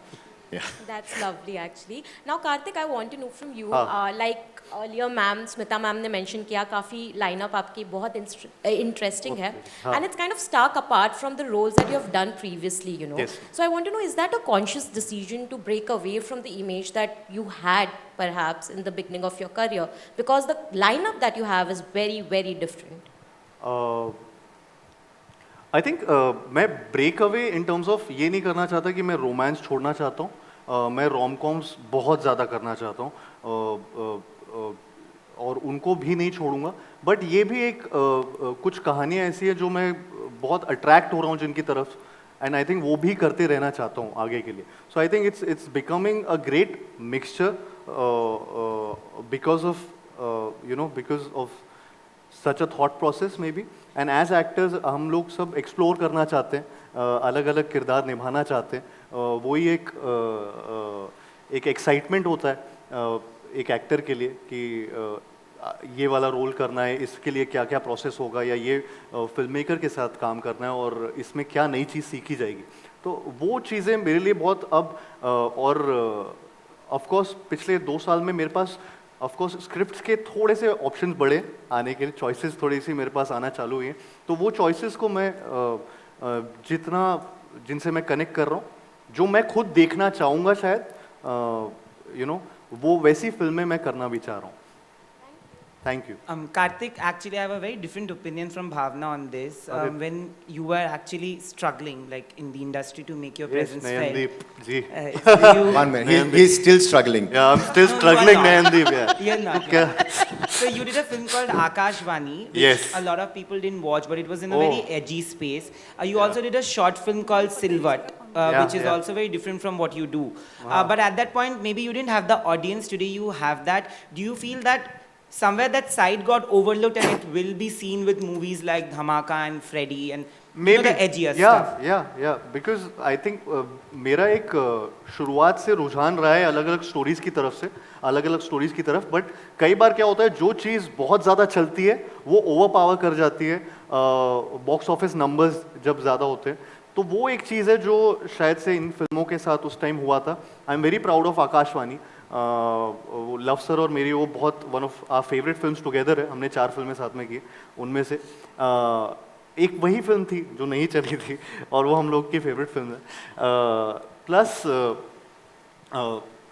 Yeah. That's lovely, actually. Now, Karthik, I want to know from you, like earlier ma'am, Smita ma'am ने mention किया, काफी lineup आपकी बहुत interesting है, and it's kind of stark apart from the roles that you have done previously, you know. Yes. So I want to know, is that a conscious decision to break away from the image that you had perhaps in the beginning of your career, because the lineup that you have is very, very different? I think मैं break away in terms of ये नहीं करना चाहता कि मैं romance छोड़ना चाहता हूँ. मैं रोम कॉम्स बहुत ज़्यादा करना चाहता हूँ, और उनको भी नहीं छोड़ूंगा. बट ये भी एक कुछ कहानियाँ ऐसी है जो मैं बहुत अट्रैक्ट हो रहा हूँ जिनकी तरफ, एंड आई थिंक वो भी करते रहना चाहता हूँ आगे के लिए. So I think it's becoming a great mixture because of such a thought process maybe, and as actors हम लोग सब explore करना चाहते हैं, अलग अलग किरदार निभाना चाहते हैं. वही एक excitement होता है एक एक्टर के लिए कि ये वाला रोल करना है, इसके लिए क्या क्या प्रोसेस होगा, या ये फिल्म मेकर के साथ काम करना है और इसमें क्या नई चीज़ सीखी जाएगी. तो वो चीज़ें मेरे लिए बहुत अब और ऑफ कोर्स पिछले 2 साल में मेरे पास ऑफ कोर्स स्क्रिप्ट्स के थोड़े से ऑप्शंस बढ़े आने के लिए, चॉइसेस थोड़ी सी मेरे पास आना चालू हुई हैं. तो वो चॉइसेस को मैं जिनसे मैं कनेक्ट कर रहा हूँ, जो मैं खुद देखना चाहूँगा शायद वो वैसी फिल्में मैं करना भी चाह रहा हूँ. Thank you. Karthik, actually I have a very different opinion from Bhavna on this. When you were actually struggling, like in the industry, to make your presence felt. Nayandeep ji. One minute, he's still struggling. Yeah, I'm still struggling, Nayandeep. Yeah. You're not. So you did a film called Akashvani, which Yes. a lot of people didn't watch, but it was in a very edgy space. You also did a short film called Silvat, which is also very different from what you do. But at that point, maybe you didn't have the audience. Today you have that. Do you feel that somewhere that side got overlooked and it will be seen with movies like Dhamaka and Freddy and the edgier stuff? Yeah. Because I think मेरा एक शुरुआत से रुझान रहा है अलग-अलग stories की तरफ से, अलग-अलग स्टोरीज की तरफ. बट कई बार क्या होता है, जो चीज़ बहुत ज़्यादा चलती है वो ओवर पावर कर जाती है बॉक्स ऑफिस नंबर्स जब ज़्यादा होते हैं. तो वो एक चीज़ है जो शायद से इन फिल्मों के साथ उस टाइम हुआ था. I am very proud of Akashvani. Luv sir और मेरी वो बहुत one of our favourite films together है. हमने 4 फिल्में साथ में की. उनमें से एक वही फिल्म थी जो नहीं चली थी और वो हम लोग की फेवरेट फिल्म है.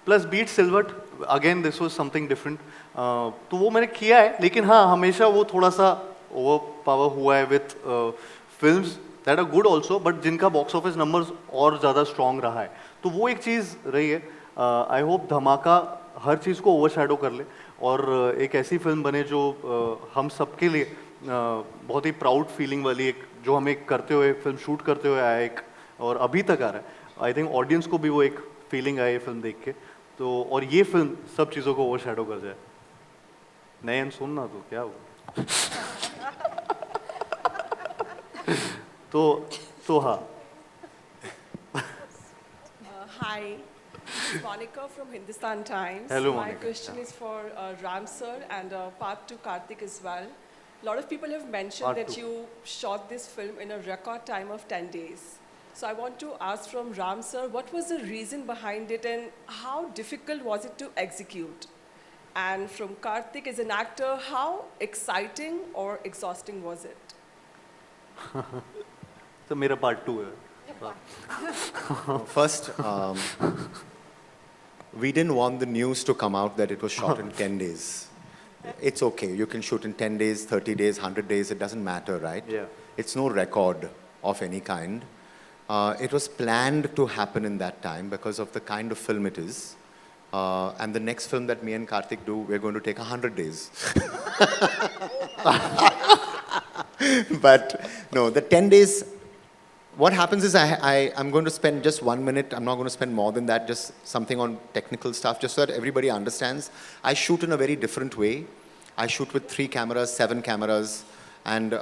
प्लस बीट सिल्वर्ट, again this was something different. तो वो मैंने किया है, लेकिन हाँ हमेशा वो थोड़ा सा ओवर पावर हुआ है with films that are good also, but जिनका बॉक्स ऑफिस नंबर्स और ज़्यादा स्ट्रॉन्ग रहा है. तो वो एक चीज़ रही है. आई होप धमाका हर चीज़ को ओवरशैडो कर ले और एक ऐसी फिल्म बने जो हम सबके लिए बहुत ही प्राउड फीलिंग वाली, एक जो हमें करते हुए फिल्म शूट करते हुए आया एक और अभी तक आ रहा है. आई थिंक ऑडियंस को भी वो एक फीलिंग आए ये फिल्म देख के. तो और ये फिल्म सब चीज़ों को ओवरशैडो कर जाए. नयन सुनना तो क्या हो तो हाँ. Hi, this is Monica from Hindustan Times. Hello, My Monica. question is for Ram sir and part to Karthik as well. A lot of people have mentioned Part that two. you shot this film in a record time of 10 days. So I want to ask from Ram sir, what was the reason behind it and how difficult was it to execute? And from Karthik as an actor, how exciting or exhausting was it? तो मेरा part 2 है. First, we didn't want the news to come out that it was shot in 10 days. It's okay. You can shoot in 10 days, 30 days, 100 days. It doesn't matter, right? Yeah. It's no record of any kind. It was planned to happen in that time because of the kind of film it is. And the next film that me and Karthik do, we're going to take 100 days. But no, the 10 days, what happens is I'm going to spend just 1 minute. I'm not going to spend more than that, just something on technical stuff, just so that everybody understands. I shoot in a very different way. I shoot with 3 cameras, 7 cameras, and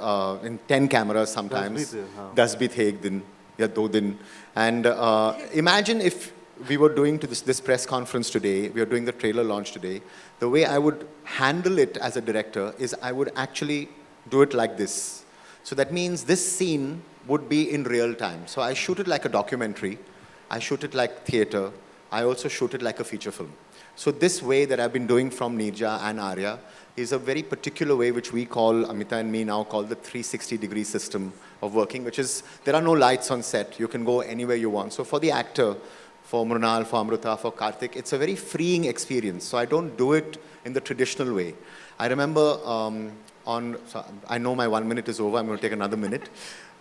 in 10 cameras sometimes. 10 bhi the ek din, ya 2 din. And imagine if we were doing to this press conference today, we are doing the trailer launch today, the way I would handle it as a director is I would actually do it like this. So that means this scene would be in real time. So I shoot it like a documentary. I shoot it like theater. I also shoot it like a feature film. So this way that I've been doing from Neerja and Arya is a very particular way which we call, Amita and me now call the 360-degree system of working, which is, there are no lights on set. You can go anywhere you want. So for the actor, for Mrunal, for Amruta, for Karthik, it's a very freeing experience. So I don't do it in the traditional way. I remember so I know my 1 minute is over, I'm going to take another minute.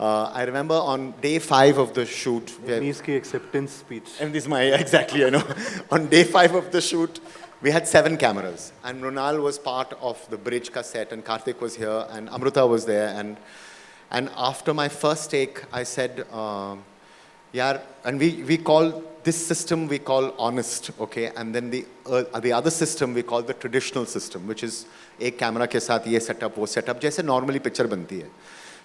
I remember on day 5 of the shoot. Emmy's की acceptance speech. And this is my, exactly, I know. On day 5 of the shoot, we had 7 cameras. And Mrunal was part of the bridge ka set, and Karthik was here, and Amruta was there. And after my first take, I said, yaar, and we call this system, we call honest, okay? And then the other system, we call the traditional system, which is एक camera के साथ ये setup, वो setup, जैसे normally picture बनती है.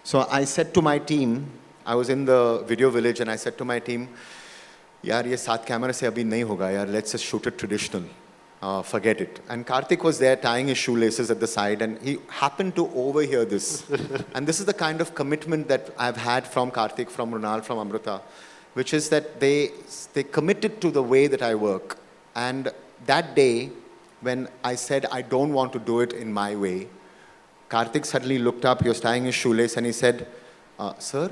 So I said to my team, I was in the video village, and I said to my team, यार ये 7 camera से अभी नहीं होगा यार, let's just shoot it traditional. Forget it. And Karthik was there tying his shoelaces at the side, and he happened to overhear this. And this is the kind of commitment that I've had from Karthik, from Mrunal, from Amruta, which is that they committed to the way that I work. And that day, when I said I don't want to do it in my way, Karthik suddenly looked up, he was tying his shoelace, and he said, sir,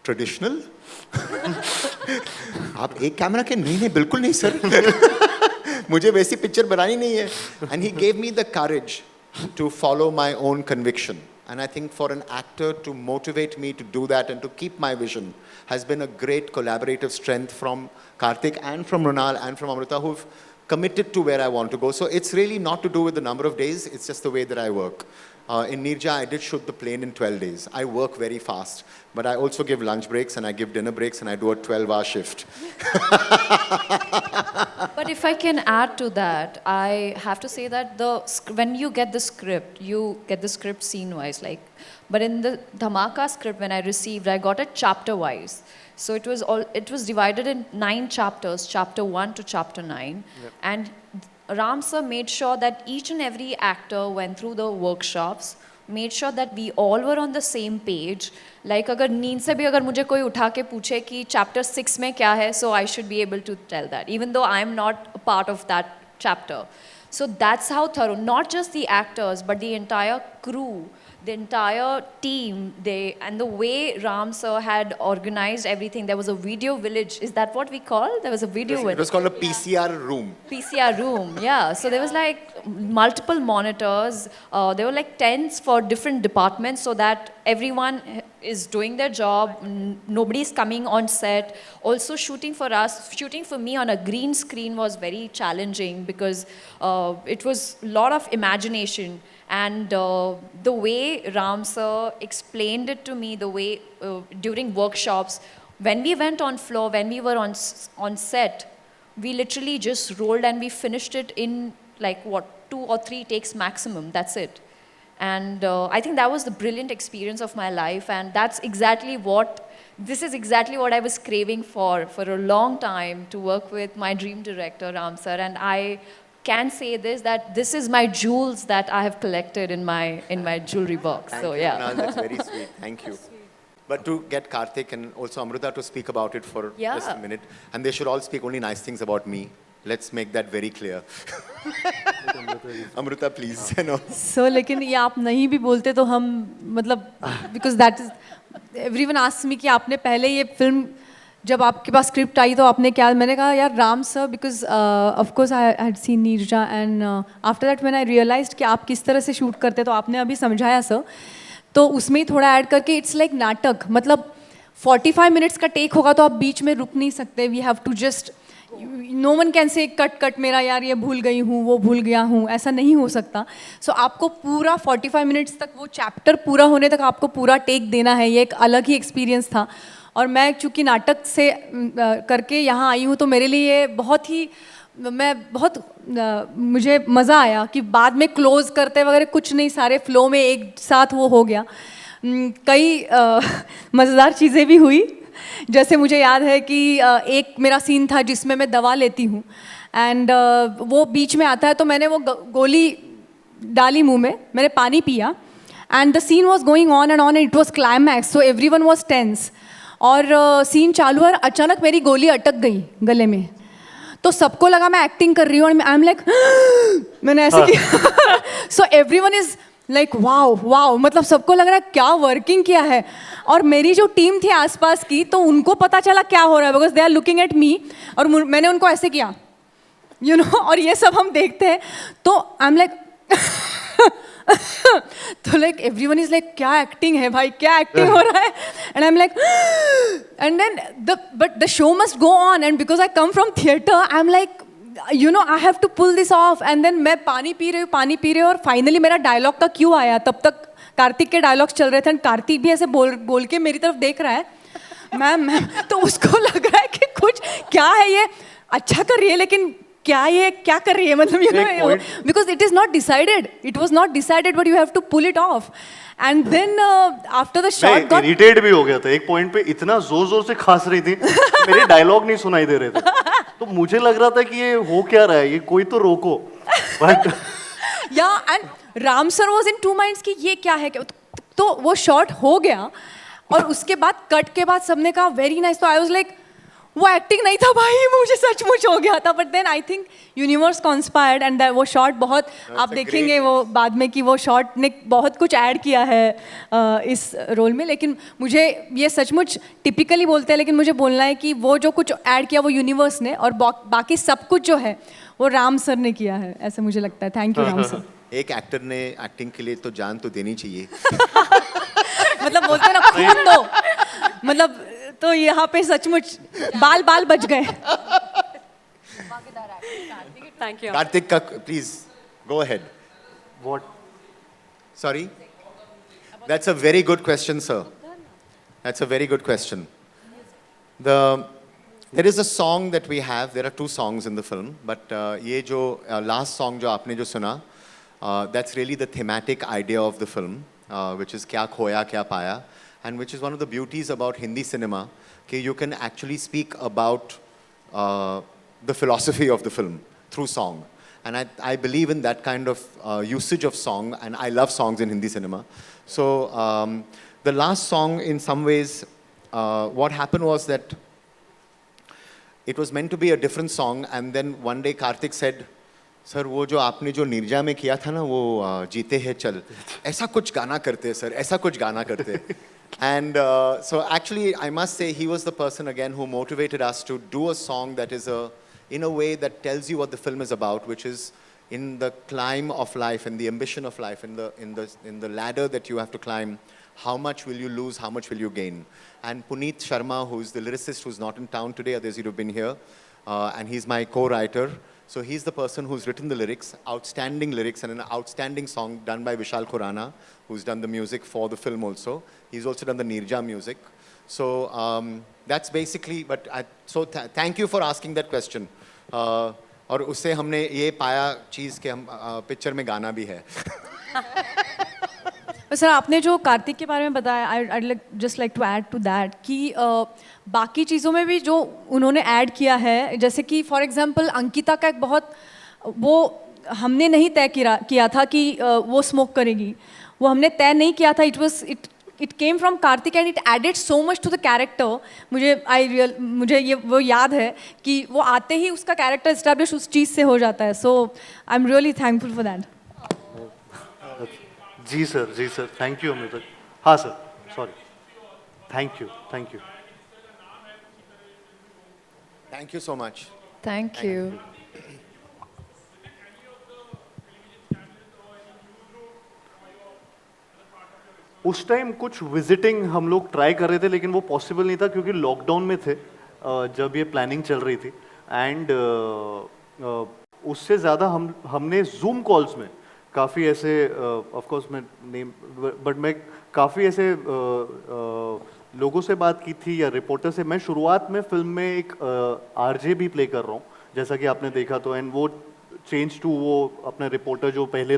traditional? आप एक camera के नहीं हैं, बिल्कुल नहीं sir. मुझे वैसी picture बनानी नहीं है. And he gave me the courage to follow my own conviction. And I think for an actor to motivate me to do that and to keep my vision has been a great collaborative strength from Karthik and from Mrunal and from Amruta, who've committed to where I want to go. So it's really not to do with the number of days, it's just the way that I work. In Neerja, I did shoot the plane in 12 days. I work very fast, but I also give lunch breaks and I give dinner breaks and I do a 12-hour shift. But if I can add to that, I have to say that when you get the script scene-wise. But in the Dhamaka script, when I received, I got it chapter-wise. So it was divided in 9 chapters, chapter 1 to chapter 9. Yep. And Ram sir made sure that each and every actor went through the workshops, made sure that we all were on the same page. Like अगर नींद से भी अगर मुझे कोई उठा के पूछे कि chapter 6 में क्या है, so I should be able to tell that, even though I am not a part of that chapter. So that's how thorough, not just the actors, but the entire crew, the entire team, and the way Ram sir had organized everything. There was a video village. Is that what we call? There was a video village. It was called a PCR room. PCR room, yeah. So there was like multiple monitors. There were like tents for different departments so that everyone is doing their job. Nobody's coming on set. Also shooting for me on a green screen was very challenging because it was a lot of imagination. And the way Ram sir explained it to me, the way during workshops, when we went on floor, when we were on set, we literally just rolled and we finished it in 2 or 3 takes maximum. That's it. And I think that was the brilliant experience of my life, and this is exactly what I was craving for a long time, to work with my dream director, Ram sir. And I can say this, that this is my jewels that I have collected in my jewelry box. Thank So you, yeah. Kunal, that's very sweet. Thank you. But to get Karthik and also Amruta to speak about it for Yeah. just a minute, and they should all speak only nice things about me. Let's make that very clear. Amruta, please. So, लेकिन ये आप नहीं भी बोलते तो हम मतलब because that is everyone asks me कि आपने पहले ये फिल्म जब आपके पास स्क्रिप्ट आई तो आपने क्या, मैंने कहा यार Ram sir, because of course I had seen Neerja and after that when I realised कि आप किस तरह से शूट करते, तो आपने अभी समझाया सर, तो उसमें ही थोड़ा ऐड करके इट्स लाइक नाटक, मतलब 45 मिनट्स का टेक होगा तो आप बीच में रुक नहीं सकते, we have to just, no one can say cut cut मेरा यार ये भूल गई हूँ वो भूल गया हूँ, ऐसा नहीं हो सकता. सो आपको पूरा 45 मिनट्स तक वो चैप्टर पूरा होने तक आपको पूरा टेक देना है, ये एक अलग ही एक्सपीरियंस था. और मैं चूँकि नाटक से करके यहाँ आई हूँ तो मेरे लिए बहुत ही मुझे मज़ा आया कि बाद में क्लोज़ करते वगैरह कुछ नहीं, सारे फ्लो में एक साथ वो हो गया. कई मज़ेदार चीज़ें भी हुई, जैसे मुझे याद है कि एक मेरा सीन था जिसमें मैं दवा लेती हूँ एंड वो बीच में आता है तो मैंने वो गोली डाली मुंह में, मैंने पानी पिया and the scene was going on and it was climax, so everyone was tense और सीन चालू और अचानक मेरी गोली अटक गई गले में, तो सबको लगा मैं एक्टिंग कर रही हूँ और आई एम लाइक मैंने ऐसे किया. So everyone is like wow wow, मतलब सबको लग रहा है क्या वर्किंग किया है. और मेरी जो टीम थी आसपास की तो उनको पता चला क्या हो रहा है, because they are looking at me और मैंने उनको ऐसे किया यू नो, और ये सब हम देखते हैं तो आई एम लाइक तो लाइक एवरीवन इज लाइक क्या एक्टिंग है भाई, क्या एक्टिंग हो रहा है, and I am like and then but the show must go on and because I come from theatre I am like you know I have to pull this off and then मैं पानी P रही हूँ और finally मेरा dialogue का Q आया. तब तक कार्तिक के डायलॉग्स चल रहे थे एंड कार्तिक भी ऐसे बोल के मेरी तरफ देख रहा है, मैम तो उसको लग रहा है कि कुछ क्या है ये, अच्छा कर रही है लेकिन क्या ये क्या कर रही है, मतलब you know, because it is not decided, it was not decided but you have to pull it off. And then after the shot मैं इरिटेट भी हो गया था एक पॉइंट पे, इतना जोर जोर से खांस रही थी मेरे डायलॉग नहीं सुनाई दे रहे थे, तो मुझे लग रहा था कि ये हो क्या रहा है, ये कोई तो रोको. बट या and Ram sir was in two minds कि ये क्या है, तो वो शॉट हो गया और उसके बाद कट के बाद सबने कहा वेरी नाइस, तो आई वाज लाइक वो एक्टिंग नहीं था भाई, मुझे सचमुच हो गया था. But then I think universe conspired and वो शॉट बहुत आप देखेंगे वो बाद में कि वो शॉट ने बहुत कुछ ऐड किया है इस रोल में. लेकिन मुझे ये सचमुच टिपिकली बोलते हैं लेकिन मुझे बोलना है कि वो जो कुछ ऐड किया वो यूनिवर्स ने और बाकी सब कुछ जो है वो राम सर ने किया है, ऐसा मुझे लगता है. Thank you Ram sir. एक एक्टर ने एक्टिंग के लिए तो जान तो देनी चाहिए. मतलब बोलते हैं ना खून दो, मतलब तो यहाँ पे सचमुच बाल बच गए. Thank you. Karthik ka, please go ahead. what? Sorry? That's a very good question, sir. That's a very good question. There is a song that we have. There are two songs in the film, but ये जो last song जो आपने जो सुना, that's really the thematic idea of the film, which is क्या खोया क्या पाया, and which is one of the beauties about Hindi cinema, कि you can actually speak about the philosophy of the film through song. And I believe in that kind of usage of song, and I love songs in Hindi cinema. So the last song, in some ways, what happened was that it was meant to be a different song, and then one day Karthik said, sir वो जो आपने जो नीरजा में किया था ना वो जीते हैं चल, ऐसा कुछ गाना करते सर, ऐसा कुछ गाना करते. And so actually I must say he was the person again who motivated us to do a song that is in a way that tells you what the film is about, which is in the climb of life and the ambition of life, in the ladder that you have to climb, how much will you lose, how much will you gain. And Puneet Sharma, who's the lyricist who's not in town today, others you'd have been here, and he's my co-writer. So he's the person who's written the lyrics, outstanding lyrics, and an outstanding song done by Vishal Khurana, who's done the music for the film also. He's also done the Neerja music. So that's basically, but thank you for asking that question. और उससे हमने ये पाया चीज़ कि हम picture में गाना भी है. सर आपने जो कार्तिक के बारे में बताया, I just like to add to that कि बाकी चीज़ों में भी जो उन्होंने ऐड किया है, जैसे कि फॉर एग्जांपल अंकिता का एक बहुत वो हमने नहीं तय किया था कि वो स्मोक करेगी, वो हमने तय नहीं किया था. It came from Karthik and it added so much to the character. मुझे ये वो याद है कि वो आते ही उसका कैरेक्टर एस्टैब्लिश उस चीज़ से हो जाता है. So I'm really thankful for that. जी सर, थैंक यू अमृता. हाँ sir, sorry, thank you. Thank you so much. Thank you. उस टाइम कुछ विजिटिंग हम लोग ट्राई कर रहे थे, लेकिन वो पॉसिबल नहीं था क्योंकि लॉकडाउन में थे जब ये प्लानिंग चल रही थी. एंड उससे ज़्यादा हमने जूम कॉल्स में काफ़ी ऐसे, ऑफ कोर्स मैं नेम, बट मैं काफ़ी ऐसे लोगों से बात की थी या रिपोर्टर से. मैं शुरुआत में फिल्म में एक आरजे भी प्ले कर रहा हूँ, जैसा कि आपने देखा तो. एंड वो चेंज टू वो अपना रिपोर्टर जो पहले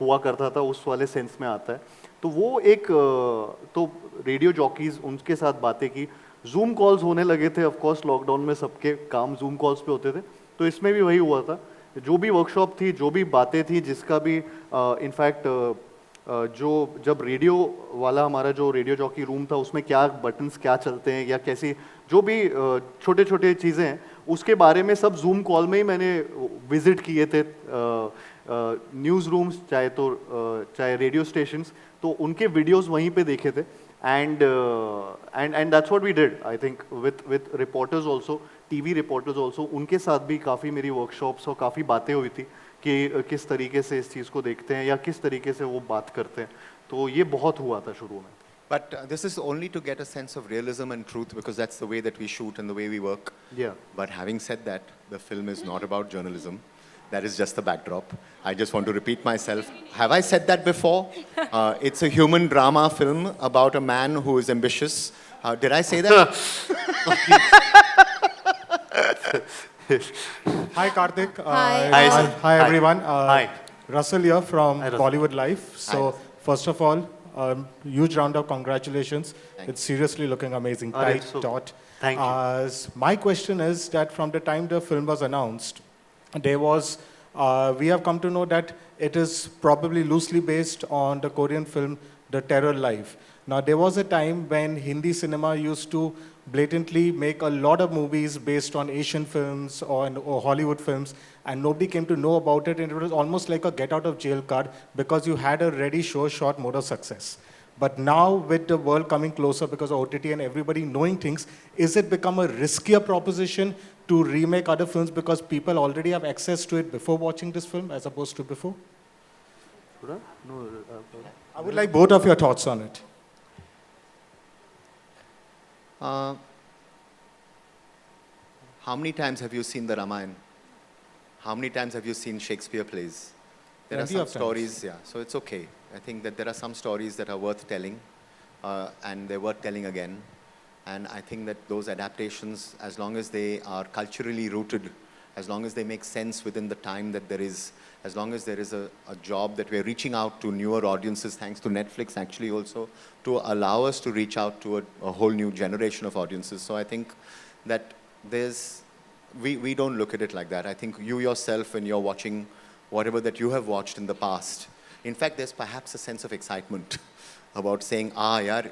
हुआ करता था उस वाले सेंस में आता है. तो वो एक तो रेडियो जॉकीज, उनके साथ बातें की. जूम कॉल्स होने लगे थे. ऑफ कोर्स लॉकडाउन में सबके काम जूम कॉल्स पे होते थे, तो इसमें भी वही हुआ था. जो भी वर्कशॉप थी, जो भी बातें थी, जिसका भी इनफैक्ट जो जब रेडियो वाला हमारा जो रेडियो जॉकी रूम था उसमें क्या बटन्स क्या चलते हैं या कैसी जो भी छोटे छोटे चीज़ें हैं उसके बारे में सब जूम कॉल में ही मैंने विजिट किए थे. न्यूज़ रूम्स चाहे रेडियो स्टेशंस, तो उनके वीडियोस वहीं पे देखे थे. And that's what we did, I think, with reporters also, TV reporters also. उनके साथ भी काफ़ी मेरी वर्कशॉप्स और काफ़ी बातें हुई थी कि किस तरीके से इस चीज़ को देखते हैं या किस तरीके से वो बात करते हैं. तो ये बहुत हुआ था शुरू में. But this is only to get a sense of realism and truth, because that's the way that we shoot and the way we work. Yeah. But having said that, the film is not about journalism. That is just the backdrop. I just want to repeat myself. Have I said that before? It's a human drama film about a man who is ambitious. Did I say that? Hi, Karthik. Hi. Hi, everyone. Hi. Russell here from Hi, Russell. Bollywood Life. So, first of all, huge round of congratulations. It's seriously looking amazing. Alright, Tight, so taut. thank you. My question is that from the time the film was announced, there was, we have come to know that it is probably loosely based on the Korean film The Terror Life. Now, there was a time when Hindi cinema used to blatantly make a lot of movies based on Asian films or Hollywood films, and nobody came to know about it, and it was almost like a get out of jail card because you had a ready, sure shot mode of success. But now, with the world coming closer because of OTT and everybody knowing things, is it become a riskier proposition to remake other films because people already have access to it before watching this film as opposed to before? I would like both of your thoughts on it. How many times have you seen the Ramayana? How many times have you seen Shakespeare plays? There are Plenty some of times. stories, yeah, so it's okay. I think that there are some stories that are worth telling, and they're worth telling again. And I think that those adaptations, as long as they are culturally rooted, as long as they make sense within the time that there is, as long as there is a job that we're reaching out to newer audiences, thanks to Netflix actually also, to allow us to reach out to a whole new generation of audiences. So I think that we don't look at it like that. I think you yourself, when you're watching whatever that you have watched in the past, in fact, there's perhaps a sense of excitement about saying, yaar,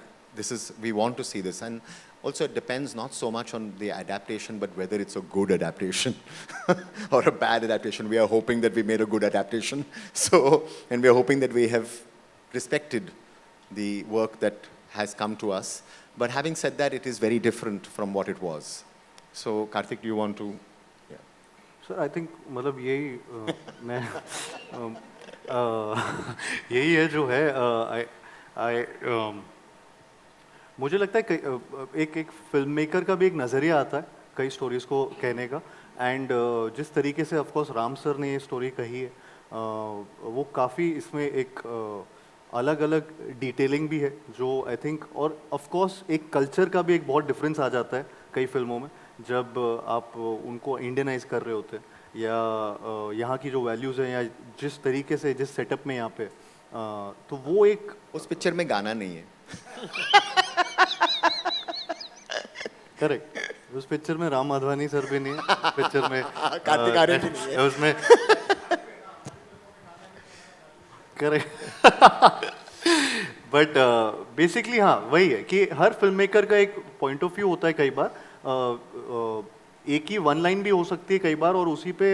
we want to see this. And also it depends not so much on the adaptation, but whether it's a good adaptation or a bad adaptation. We are hoping that we made a good adaptation. So, and we are hoping that we have respected the work that has come to us. But having said that, it is very different from what it was. So, Karthik, do you want to? Yeah. Sir, I think मतलब यही मैं यही है जो है. मुझे लगता है एक फिल्म मेकर का भी एक नज़रिया आता है कई स्टोरीज़ को कहने का. एंड जिस तरीके से ऑफ कोर्स राम सर ने ये स्टोरी कही है, वो काफ़ी इसमें एक अलग अलग डिटेलिंग भी है जो आई थिंक, और ऑफ कोर्स एक कल्चर का भी एक बहुत डिफरेंस आ जाता है कई फिल्मों में जब आप उनको इंडियनाइज कर रहे होते हैं या यहाँ की जो वैल्यूज़ हैं या जिस तरीके से जिस सेटअप में यहाँ पे, तो वो एक उस पिक्चर में गाना नहीं है. करेक्ट. उस पिक्चर में राम माधवानी सर भी नहीं है, पिक्चर में कार्तिक आर्यन भी नहीं है उसमें बट बेसिकली हाँ वही है कि हर फिल्म मेकर का एक पॉइंट ऑफ व्यू होता है कई बार एक ही वन लाइन भी हो सकती है कई बार और उसी पे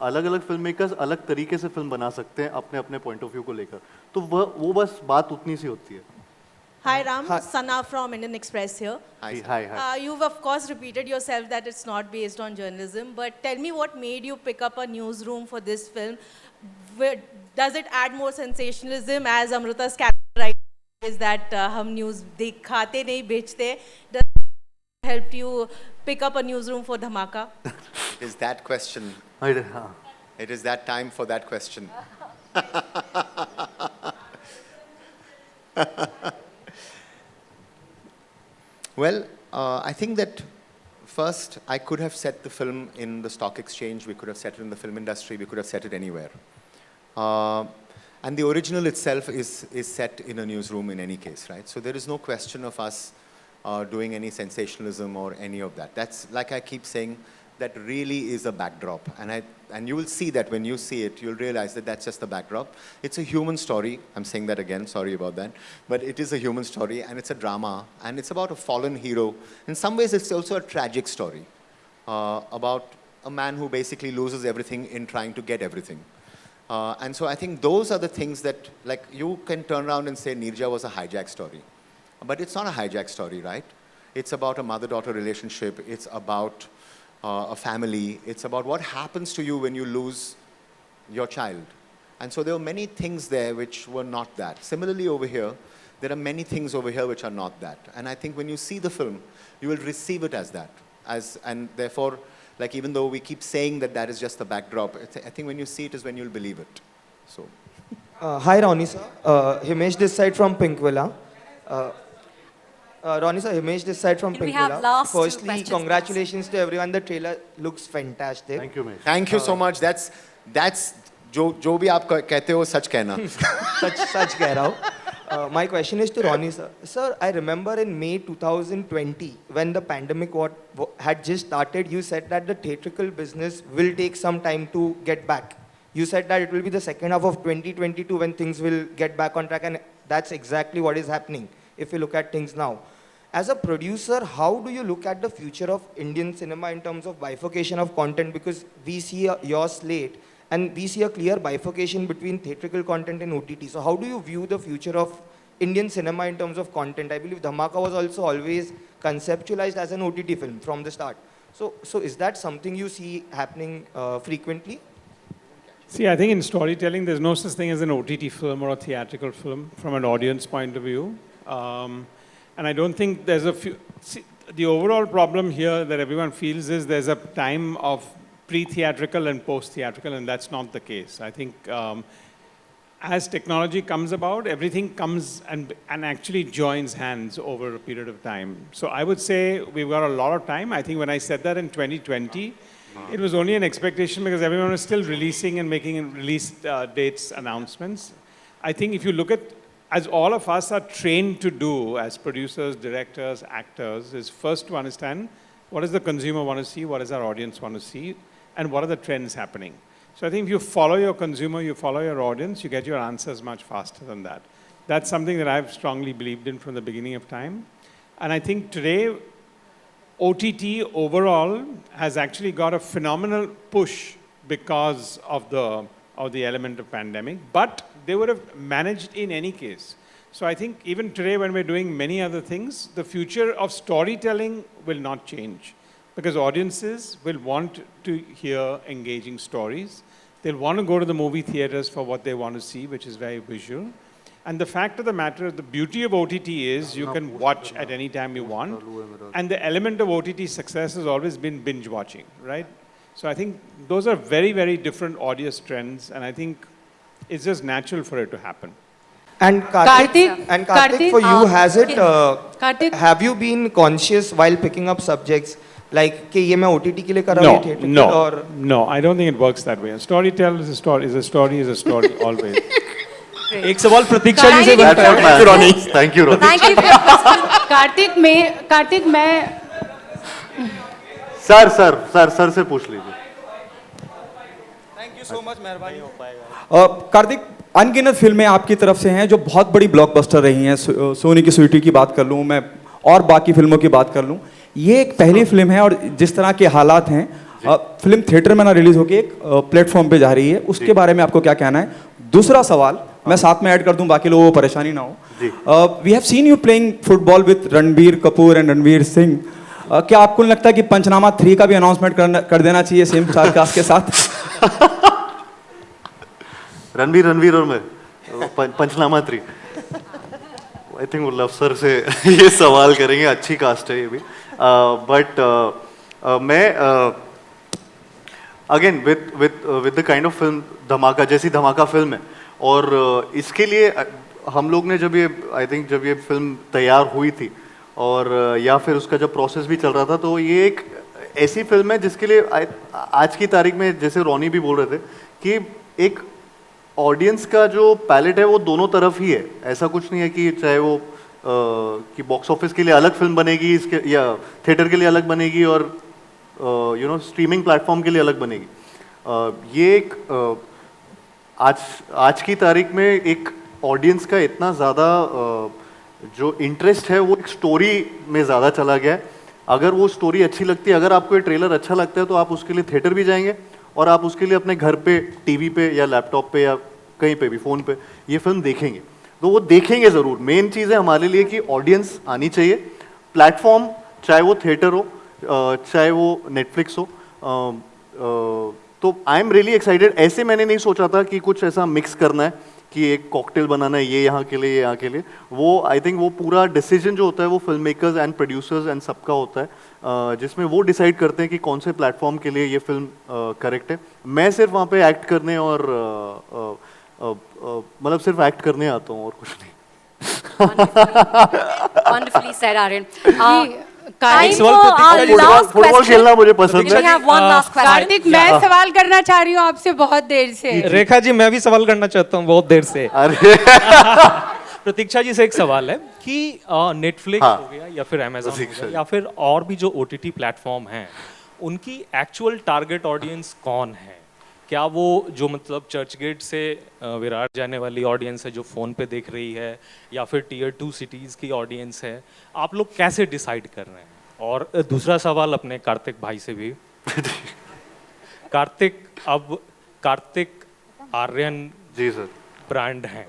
अलग अलग फिल्म मेकर्स अलग तरीके से फिल्म बना सकते हैं अपने अपने पॉइंट ऑफ व्यू को लेकर तो वो बस बात उतनी सी होती है. Hi Ram, Sana from Indian Express here. Hi. You've of course repeated yourself that it's not based on journalism, but tell me what made you pick up a newsroom for this film? Does it add more sensationalism as Amrita's character is that hum news dikhate nahi bechte? Does it help you pick up a newsroom for Dhamaka? It is that question. It is that time for that question. Well, I think that first I could have set the film in the stock exchange, we could have set it in the film industry, we could have set it anywhere. And the original itself is set in a newsroom in any case, right? So there is no question of us doing any sensationalism or any of that. That's, like I keep saying, that really is a backdrop. And you will see that when you see it, you'll realize that that's just a backdrop. It's a human story. I'm saying that again, sorry about that. But it is a human story and it's a drama and it's about a fallen hero. In some ways, it's also a tragic story about a man who basically loses everything in trying to get everything. And so I think those are the things that, like, you can turn around and say Neerja was a hijack story. But it's not a hijack story, right? It's about a mother-daughter relationship. It's about a family. It's about what happens to you when you lose your child. And so there were many things there which were not that. Similarly over here, there are many things over here which are not that. And I think when you see the film, you will receive it as that. And therefore, like, even though we keep saying that that is just the backdrop, I think when you see it is when you'll believe it. So. Hi, Ronnie sir. Himesh this side from Pinkvilla. Ronnie sir, Himesh this side from Can we have Pinkvilla. last two Firstly, questions, congratulations to everyone. The trailer looks fantastic. Thank you, Himesh. Thank you so much. That's जो भी आप कहते हो सच कहना. सच कह रहा हूँ. My question is to Ronnie sir. Sir, I remember in May 2020, when the pandemic had just started, you said that the theatrical business will take some time to get back. You said that it will be the second half of 2022 when things will get back on track, and that's exactly what is happening if you look at things now. As a producer, how do you look at the future of Indian cinema in terms of bifurcation of content? Because we see your slate, and we see a clear bifurcation between theatrical content and OTT. So how do you view the future of Indian cinema in terms of content? I believe Dhamaka was also always conceptualized as an OTT film from the start. So is that something you see happening frequently? See, I think in storytelling, there's no such thing as an OTT film or a theatrical film from an audience point of view. And I don't think there's a few... See, the overall problem here that everyone feels is there's a time of pre-theatrical and post-theatrical, and that's not the case. I think as technology comes about, everything comes and actually joins hands over a period of time. So I would say we've got a lot of time. I think when I said that in 2020, it was only an expectation because everyone was still releasing and making release dates announcements. I think if you look at, as all of us are trained to do as producers, directors, actors, is first to understand what does the consumer want to see, what does our audience want to see, and what are the trends happening. So I think if you follow your consumer, you follow your audience, you get your answers much faster than that. That's something that I've strongly believed in from the beginning of time. And I think today, OTT overall has actually got a phenomenal push because of the element of pandemic, but they would have managed in any case. So I think even today when we're doing many other things, the future of storytelling will not change because audiences will want to hear engaging stories. They'll want to go to the movie theaters for what they want to see, which is very visual. And the fact of the matter, the beauty of OTT is you can watch at any time you want. And the element of OTT success has always been binge watching, right? So I think those are very, very different audience trends. And I think it's just natural for it to happen. And Karthik, for you, has it, have you been conscious while picking up subjects like, कि ये मैं OTT के लिए कर रहा हूँ theatrical? No, I don't think it works that way. A storyteller is a story always. एक सवाल प्रतीक्षा जी से बनता है. Thank you, Ronnie. Thank you for your question. Kartik मैं सर से पूछ लीजिए। थैंक यू सो मच, मेहरबानी। कार्तिक, अनगिनत फिल्में आपकी तरफ से हैं जो बहुत बड़ी ब्लॉकबस्टर रही हैं। सोनी की स्वीटी की बात कर लूँ मैं, और बाकी फिल्मों की बात कर लूँ, ये एक पहली फिल्म है, और जिस तरह के हालात हैं, फिल्म थिएटर में ना रिलीज होकर एक प्लेटफॉर्म पे जा रही है, उसके बारे में आपको क्या कहना है? दूसरा सवाल मैं साथ में ऐड कर दूं, बाकी लोगों को परेशानी ना हो। We have seen you playing football with Ranbir Kapoor and Ranveer Singh. क्या आपको लगता है कि पंचनामा 3 का भी अनाउंसमेंट कर देना चाहिए सेम कास्ट के साथ? रणबीर और मैं पंचनामा 3, आई थिंक वो लव सर से ये सवाल करेंगे। अच्छी कास्ट है ये भी, बट मैं again with the kind of film धमाका, जैसी धमाका फिल्म है, और इसके लिए हम लोग ने जब ये फिल्म तैयार हुई थी, और या फिर उसका जब प्रोसेस भी चल रहा था, तो ये एक ऐसी फिल्म है जिसके लिए आज की तारीख में, जैसे रोनी भी बोल रहे थे, कि एक ऑडियंस का जो पैलेट है वो दोनों तरफ ही है। ऐसा कुछ नहीं है कि चाहे वो कि बॉक्स ऑफिस के लिए अलग फिल्म बनेगी, इसके या थिएटर के लिए अलग बनेगी, और स्ट्रीमिंग प्लेटफॉर्म के लिए अलग बनेगी। ये एक आज की तारीख में एक ऑडियंस का इतना ज़्यादा जो इंटरेस्ट है वो एक स्टोरी में ज़्यादा चला गया है। अगर वो स्टोरी अच्छी लगती है, अगर आपको ये ट्रेलर अच्छा लगता है, तो आप उसके लिए थिएटर भी जाएंगे, और आप उसके लिए अपने घर पे टीवी पे या लैपटॉप पे या कहीं पे भी फ़ोन पे ये फिल्म देखेंगे। तो वो देखेंगे ज़रूर। मेन चीज़ है हमारे लिए कि ऑडियंस आनी चाहिए। प्लेटफॉर्म चाहे वो थिएटर हो, चाहे वो नेटफ्लिक्स हो, तो आई एम रियली एक्साइटेड। ऐसे मैंने नहीं सोचा था कि कुछ ऐसा मिक्स करना है कि एक कॉकटेल बनाना है, ये यहाँ के लिए, ये यहाँ के लिए। वो आई थिंक वो पूरा डिसीजन जो होता है वो film makers and producers and सबका होता है, जिसमें वो डिसाइड करते हैं कि कौन से प्लेटफॉर्म के लिए ये फिल्म करेक्ट है। मैं सिर्फ वहाँ पे एक्ट करने और मतलब सिर्फ एक्ट करने आता हूँ और कुछ नहीं। Wonderfully said, Aryan. फुटबॉल खेलना मुझे पसंद है। कार्तिक, मैं सवाल करना चाह रही हूँ आपसे बहुत देर से। रेखा जी, मैं भी सवाल करना चाहता हूँ बहुत देर से। प्रतीक्षा जी से एक सवाल है कि नेटफ्लिक्स हो गया या फिर अमेज़न हो गया या फिर और भी जो OTT प्लेटफॉर्म हैं, उनकी एक्चुअल टारगेट ऑडियंस कौन है? क्या वो जो मतलब चर्च गेट से विरार जाने वाली ऑडियंस है जो फ़ोन पे देख रही है, या फिर टियर 2 सिटीज़ की ऑडियंस है? आप लोग कैसे डिसाइड कर रहे हैं? और दूसरा सवाल अपने कार्तिक भाई से भी। कार्तिक आर्यन जी सर ब्रांड हैं।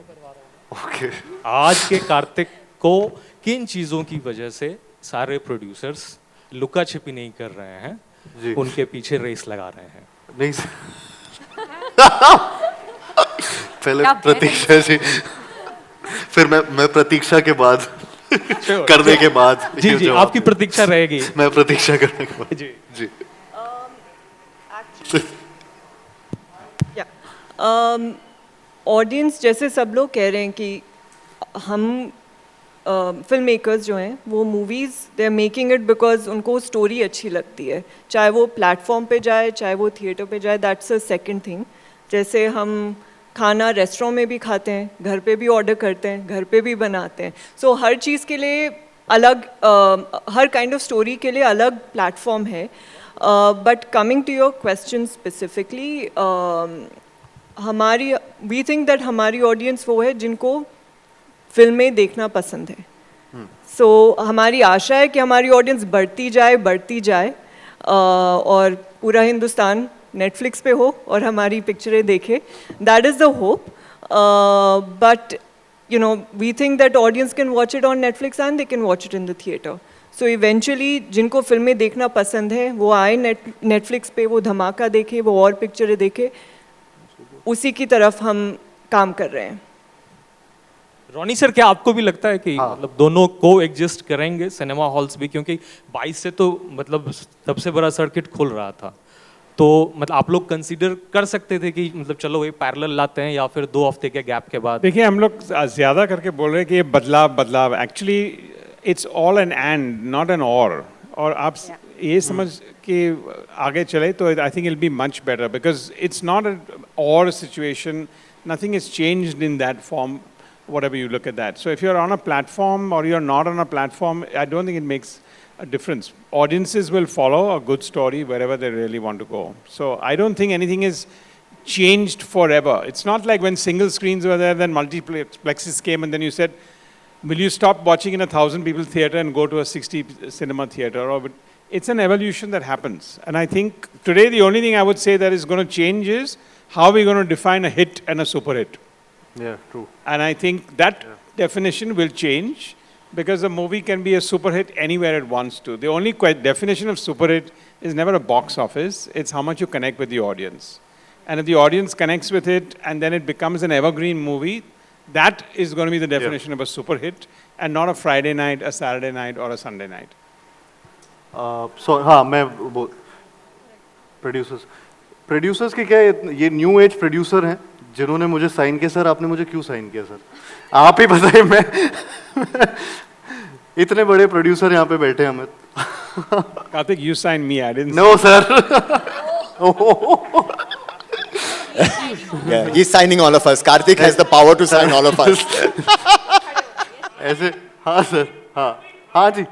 ओके। आज के कार्तिक को किन चीज़ों की वजह से सारे प्रोड्यूसर्स लुका छिपी नहीं कर रहे हैं, जी। उनके पीछे रेस लगा रहे हैं? नहीं सर। पहले प्रतीक्षा जी, फिर मैं प्रतीक्षा के बाद करने के बाद जी आपकी प्रतीक्षा रहेगी। मैं प्रतीक्षा करने के बाद जी। ऑडियंस जैसे सब लोग कह रहे हैं कि हम फिल्म मेकर्स जो हैं वो movies they are making it because उनको स्टोरी अच्छी लगती है, चाहे वो प्लेटफॉर्म पे जाए चाहे वो थिएटर पे जाए, दैट्स अ सेकंड थिंग। जैसे हम खाना रेस्टोरेंट में भी खाते हैं, घर पे भी ऑर्डर करते हैं, घर पे भी बनाते हैं। सो हर चीज़ के लिए अलग हर काइंड ऑफ स्टोरी के लिए अलग प्लेटफॉर्म है। But coming to your question specifically, we think that हमारी ऑडियंस वो है जिनको फिल्में देखना पसंद है। सो हमारी आशा है कि हमारी ऑडियंस बढ़ती जाए और पूरा हिंदुस्तान नेटफ्लिक्स पे हो और हमारी पिक्चरें देखे। That is the hope. But you know, we think that audience can watch it on Netflix and they can watch it in the theater. So eventually, जिनको फिल्में देखना पसंद है वो आए नेटफ्लिक्स पे, वो धमाका देखे, वो और पिक्चरें देखे, उसी की तरफ हम काम कर रहे हैं। रोनी सर, क्या आपको भी लगता है कि मतलब दोनों को एग्जिस्ट करेंगे सिनेमा हॉल्स भी? क्योंकि 22 से तो मतलब सबसे बड़ा सर्किट खुल रहा था, तो मतलब आप लोग कंसीडर कर सकते थे कि मतलब चलो ये पैरेलल लाते हैं या फिर 2 हफ्ते के गैप के बाद? देखिए, हम लोग ज़्यादा करके बोल रहे हैं कि ये बदलाव actually it's all an end not an और आप ये समझ के आगे चले तो I think it will be much better, because it's not an और situation, nothing is changed in that form whatever you look at that. So if you're on a platform or you're not on a platform, I don't think it makes a difference. Audiences will follow a good story wherever they really want to go. So I don't think anything is changed forever. It's not like when single screens were there, then multiplexes came, and then you said, will you stop watching in a 1,000 people theater and go to a 60 cinema theater? Or it's an evolution that happens. And I think today the only thing I would say that is going to change is how we're going to define a hit and a super hit. Yeah, true. And I think that definition will change, because a movie can be a super hit anywhere it wants to. The only definition of super hit is never a box office. It's how much you connect with the audience. And if the audience connects with it and then it becomes an evergreen movie, that is going to be the definition of a super hit, and not a Friday night, a Saturday night, or a Sunday night. So हाँ, मैं वो producers के क्या ये new age producer हैं जिन्होंने मुझे sign किया। सर आपने मुझे क्यों साइन किया सर? आप ही बताइए। मैं इतने बड़े प्रोड्यूसर यहाँ पे बैठे हैं Amit. Karthik, you signed me. I didn't. No, sir. Yeah, he's signing all of us. Karthik has the power to sign all of us. ऐसे हाँ सर, हाँ जी।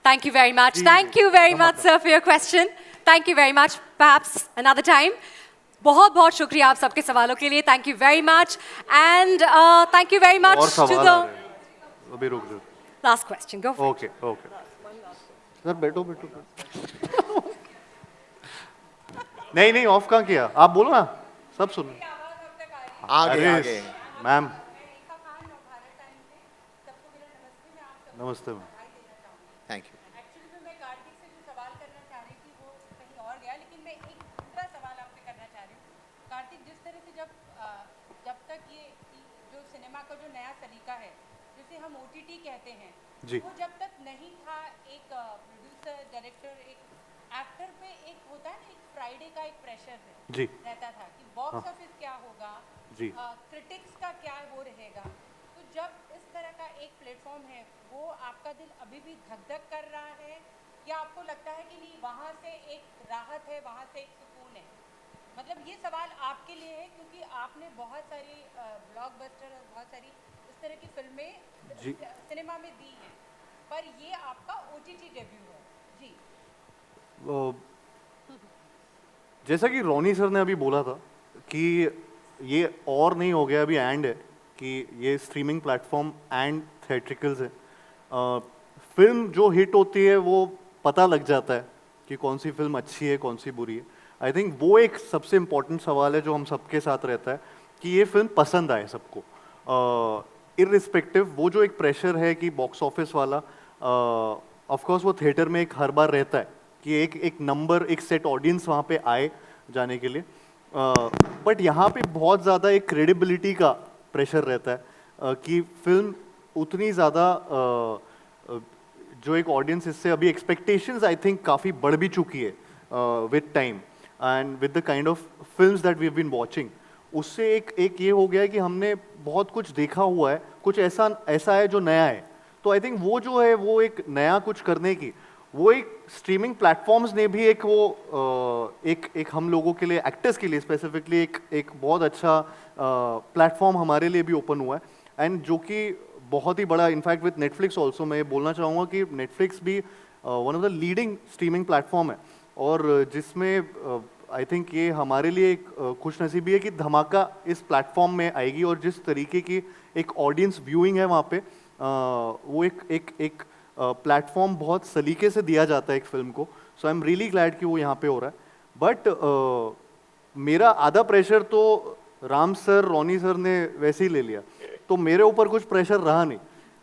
Thank you very much. Thank you very much, sir, for your question. Thank you very much. Perhaps another time. बहुत बहुत शुक्रिया आप सबके सवालों के लिए. Thank you very much. And thank you very much to the अभी रुक जाओ. last question. Go for it. Okay, okay. Sir बैठो. नहीं ऑफ कहाँ किया? आप बोलो ना, सब सुनो. आगे. मैम. नमस्ते मैम. Thank you. हम OTT कहते हैं, वो जब तक नहीं था, एक प्रोड्यूसर, डायरेक्टर, एक एक्टर पे एक होता है ना, एक फ्राइडे का एक प्रेशर रहता था कि बॉक्स ऑफिस क्या होगा, क्रिटिक्स का क्या वो रहेगा. तो जब इस तरह का एक प्लेटफॉर्म है, वो आपका दिल अभी भी धक धक कर रहा है, या आपको लगता है कि नहीं वहाँ से एक राहत है, वहाँ से एक सुकून है? मतलब ये सवाल आपके लिए है, क्योंकि आपने बहुत सारी ब्लॉकबस्टर और बहुत सारी इस तरह की फिल्में सिनेमा में दी हैं, पर ये आपका OTT डेब्यू है जी. जैसा कि रोनी सर ने अभी बोला था कि ये और नहीं हो गया, अभी एंड है कि ये स्ट्रीमिंग प्लेटफॉर्म एंड थिएट्रिकल्स है. फिल्म जो हिट होती है वो पता लग जाता है कि कौन सी फिल्म अच्छी है, कौन सी बुरी है. आई थिंक वो एक सबसे इम्पोर्टेंट सवाल है जो हम सबके साथ रहता है कि ये फिल्म पसंद आए सबको. इररिस्पेक्टिव वो जो एक प्रेशर है कि बॉक्स ऑफिस वाला, ऑफ कोर्स वो थिएटर में एक हर बार रहता है कि एक नंबर, एक सेट ऑडियंस वहाँ पे आए जाने के लिए, बट यहाँ पे बहुत ज़्यादा एक क्रेडिबिलिटी का प्रेशर रहता है कि फिल्म उतनी ज़्यादा जो एक ऑडियंस इससे अभी एक्सपेक्टेशंस आई थिंक काफ़ी बढ़ भी चुकी है with time and with the kind of films that we have been watching. उससे एक ये हो गया है कि हमने बहुत कुछ देखा हुआ है, कुछ ऐसा है जो नया है. तो आई थिंक वो जो है वो एक नया कुछ करने की, वो एक स्ट्रीमिंग प्लेटफॉर्म्स ने भी एक वो एक हम लोगों के लिए, एक्टर्स के लिए स्पेसिफिकली एक बहुत अच्छा प्लेटफॉर्म हमारे लिए भी ओपन हुआ है. एंड जो कि बहुत ही बड़ा, इनफैक्ट विद नेटफ्लिक्स ऑल्सो, मैं बोलना चाहूँगा कि नेटफ्लिक्स भी one of the leading streaming platform है, और जिसमें आई थिंक ये हमारे लिए एक खुशनसीबी है कि धमाका इस प्लेटफॉर्म में आएगी, और जिस तरीके की एक ऑडियंस व्यूइंग है वहाँ पे, वो एक प्लेटफॉर्म बहुत सलीके से दिया जाता है एक फिल्म को. सो आई एम रियली ग्लैड कि वो यहाँ पे हो रहा है. बट मेरा आधा प्रेशर तो राम सर, रोनी सर ने वैसे ही ले लिया, तो मेरे ऊपर कुछ प्रेशर रहा नहीं.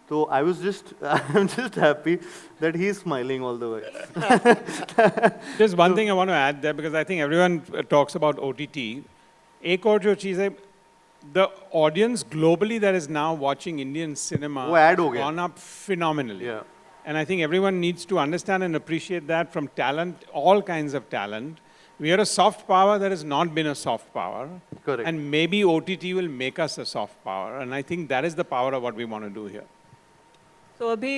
So I am just happy that he is smiling all the way. Just one thing I want to add there, because I think everyone talks about OTT. एक और जो चीज़ है, the audience globally that is now watching Indian cinema has gone up phenomenally. Yeah. And I think everyone needs to understand and appreciate that, from talent, all kinds of talent. We are a soft power that has not been a soft power. Correct. And maybe OTT will make us a soft power. And I think that is the power of what we want to do here. So abhi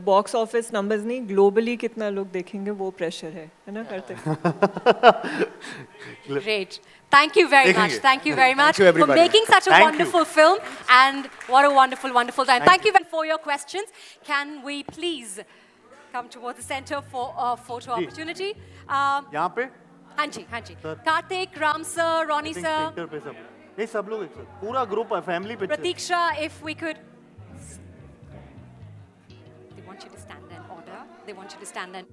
box office numbers नहीं, globally कितना लोग देखेंगे वो pressure है ना करते. Great. Thank you very much. Thank you very much Thank you, for everybody. making such a Thank wonderful film. And what a wonderful, wonderful time. Thank you for your questions. Can we please come towards the center for a photo opportunity? यहाँ पे हाँ जी, हाँ जी. Karthik, Ram sir, Ronnie sir, centre पे सब ये सब लोग एक साथ पूरा ग्रुप है family picture Pratiksha, if we could. They want you to stand in order. They want you to stand in.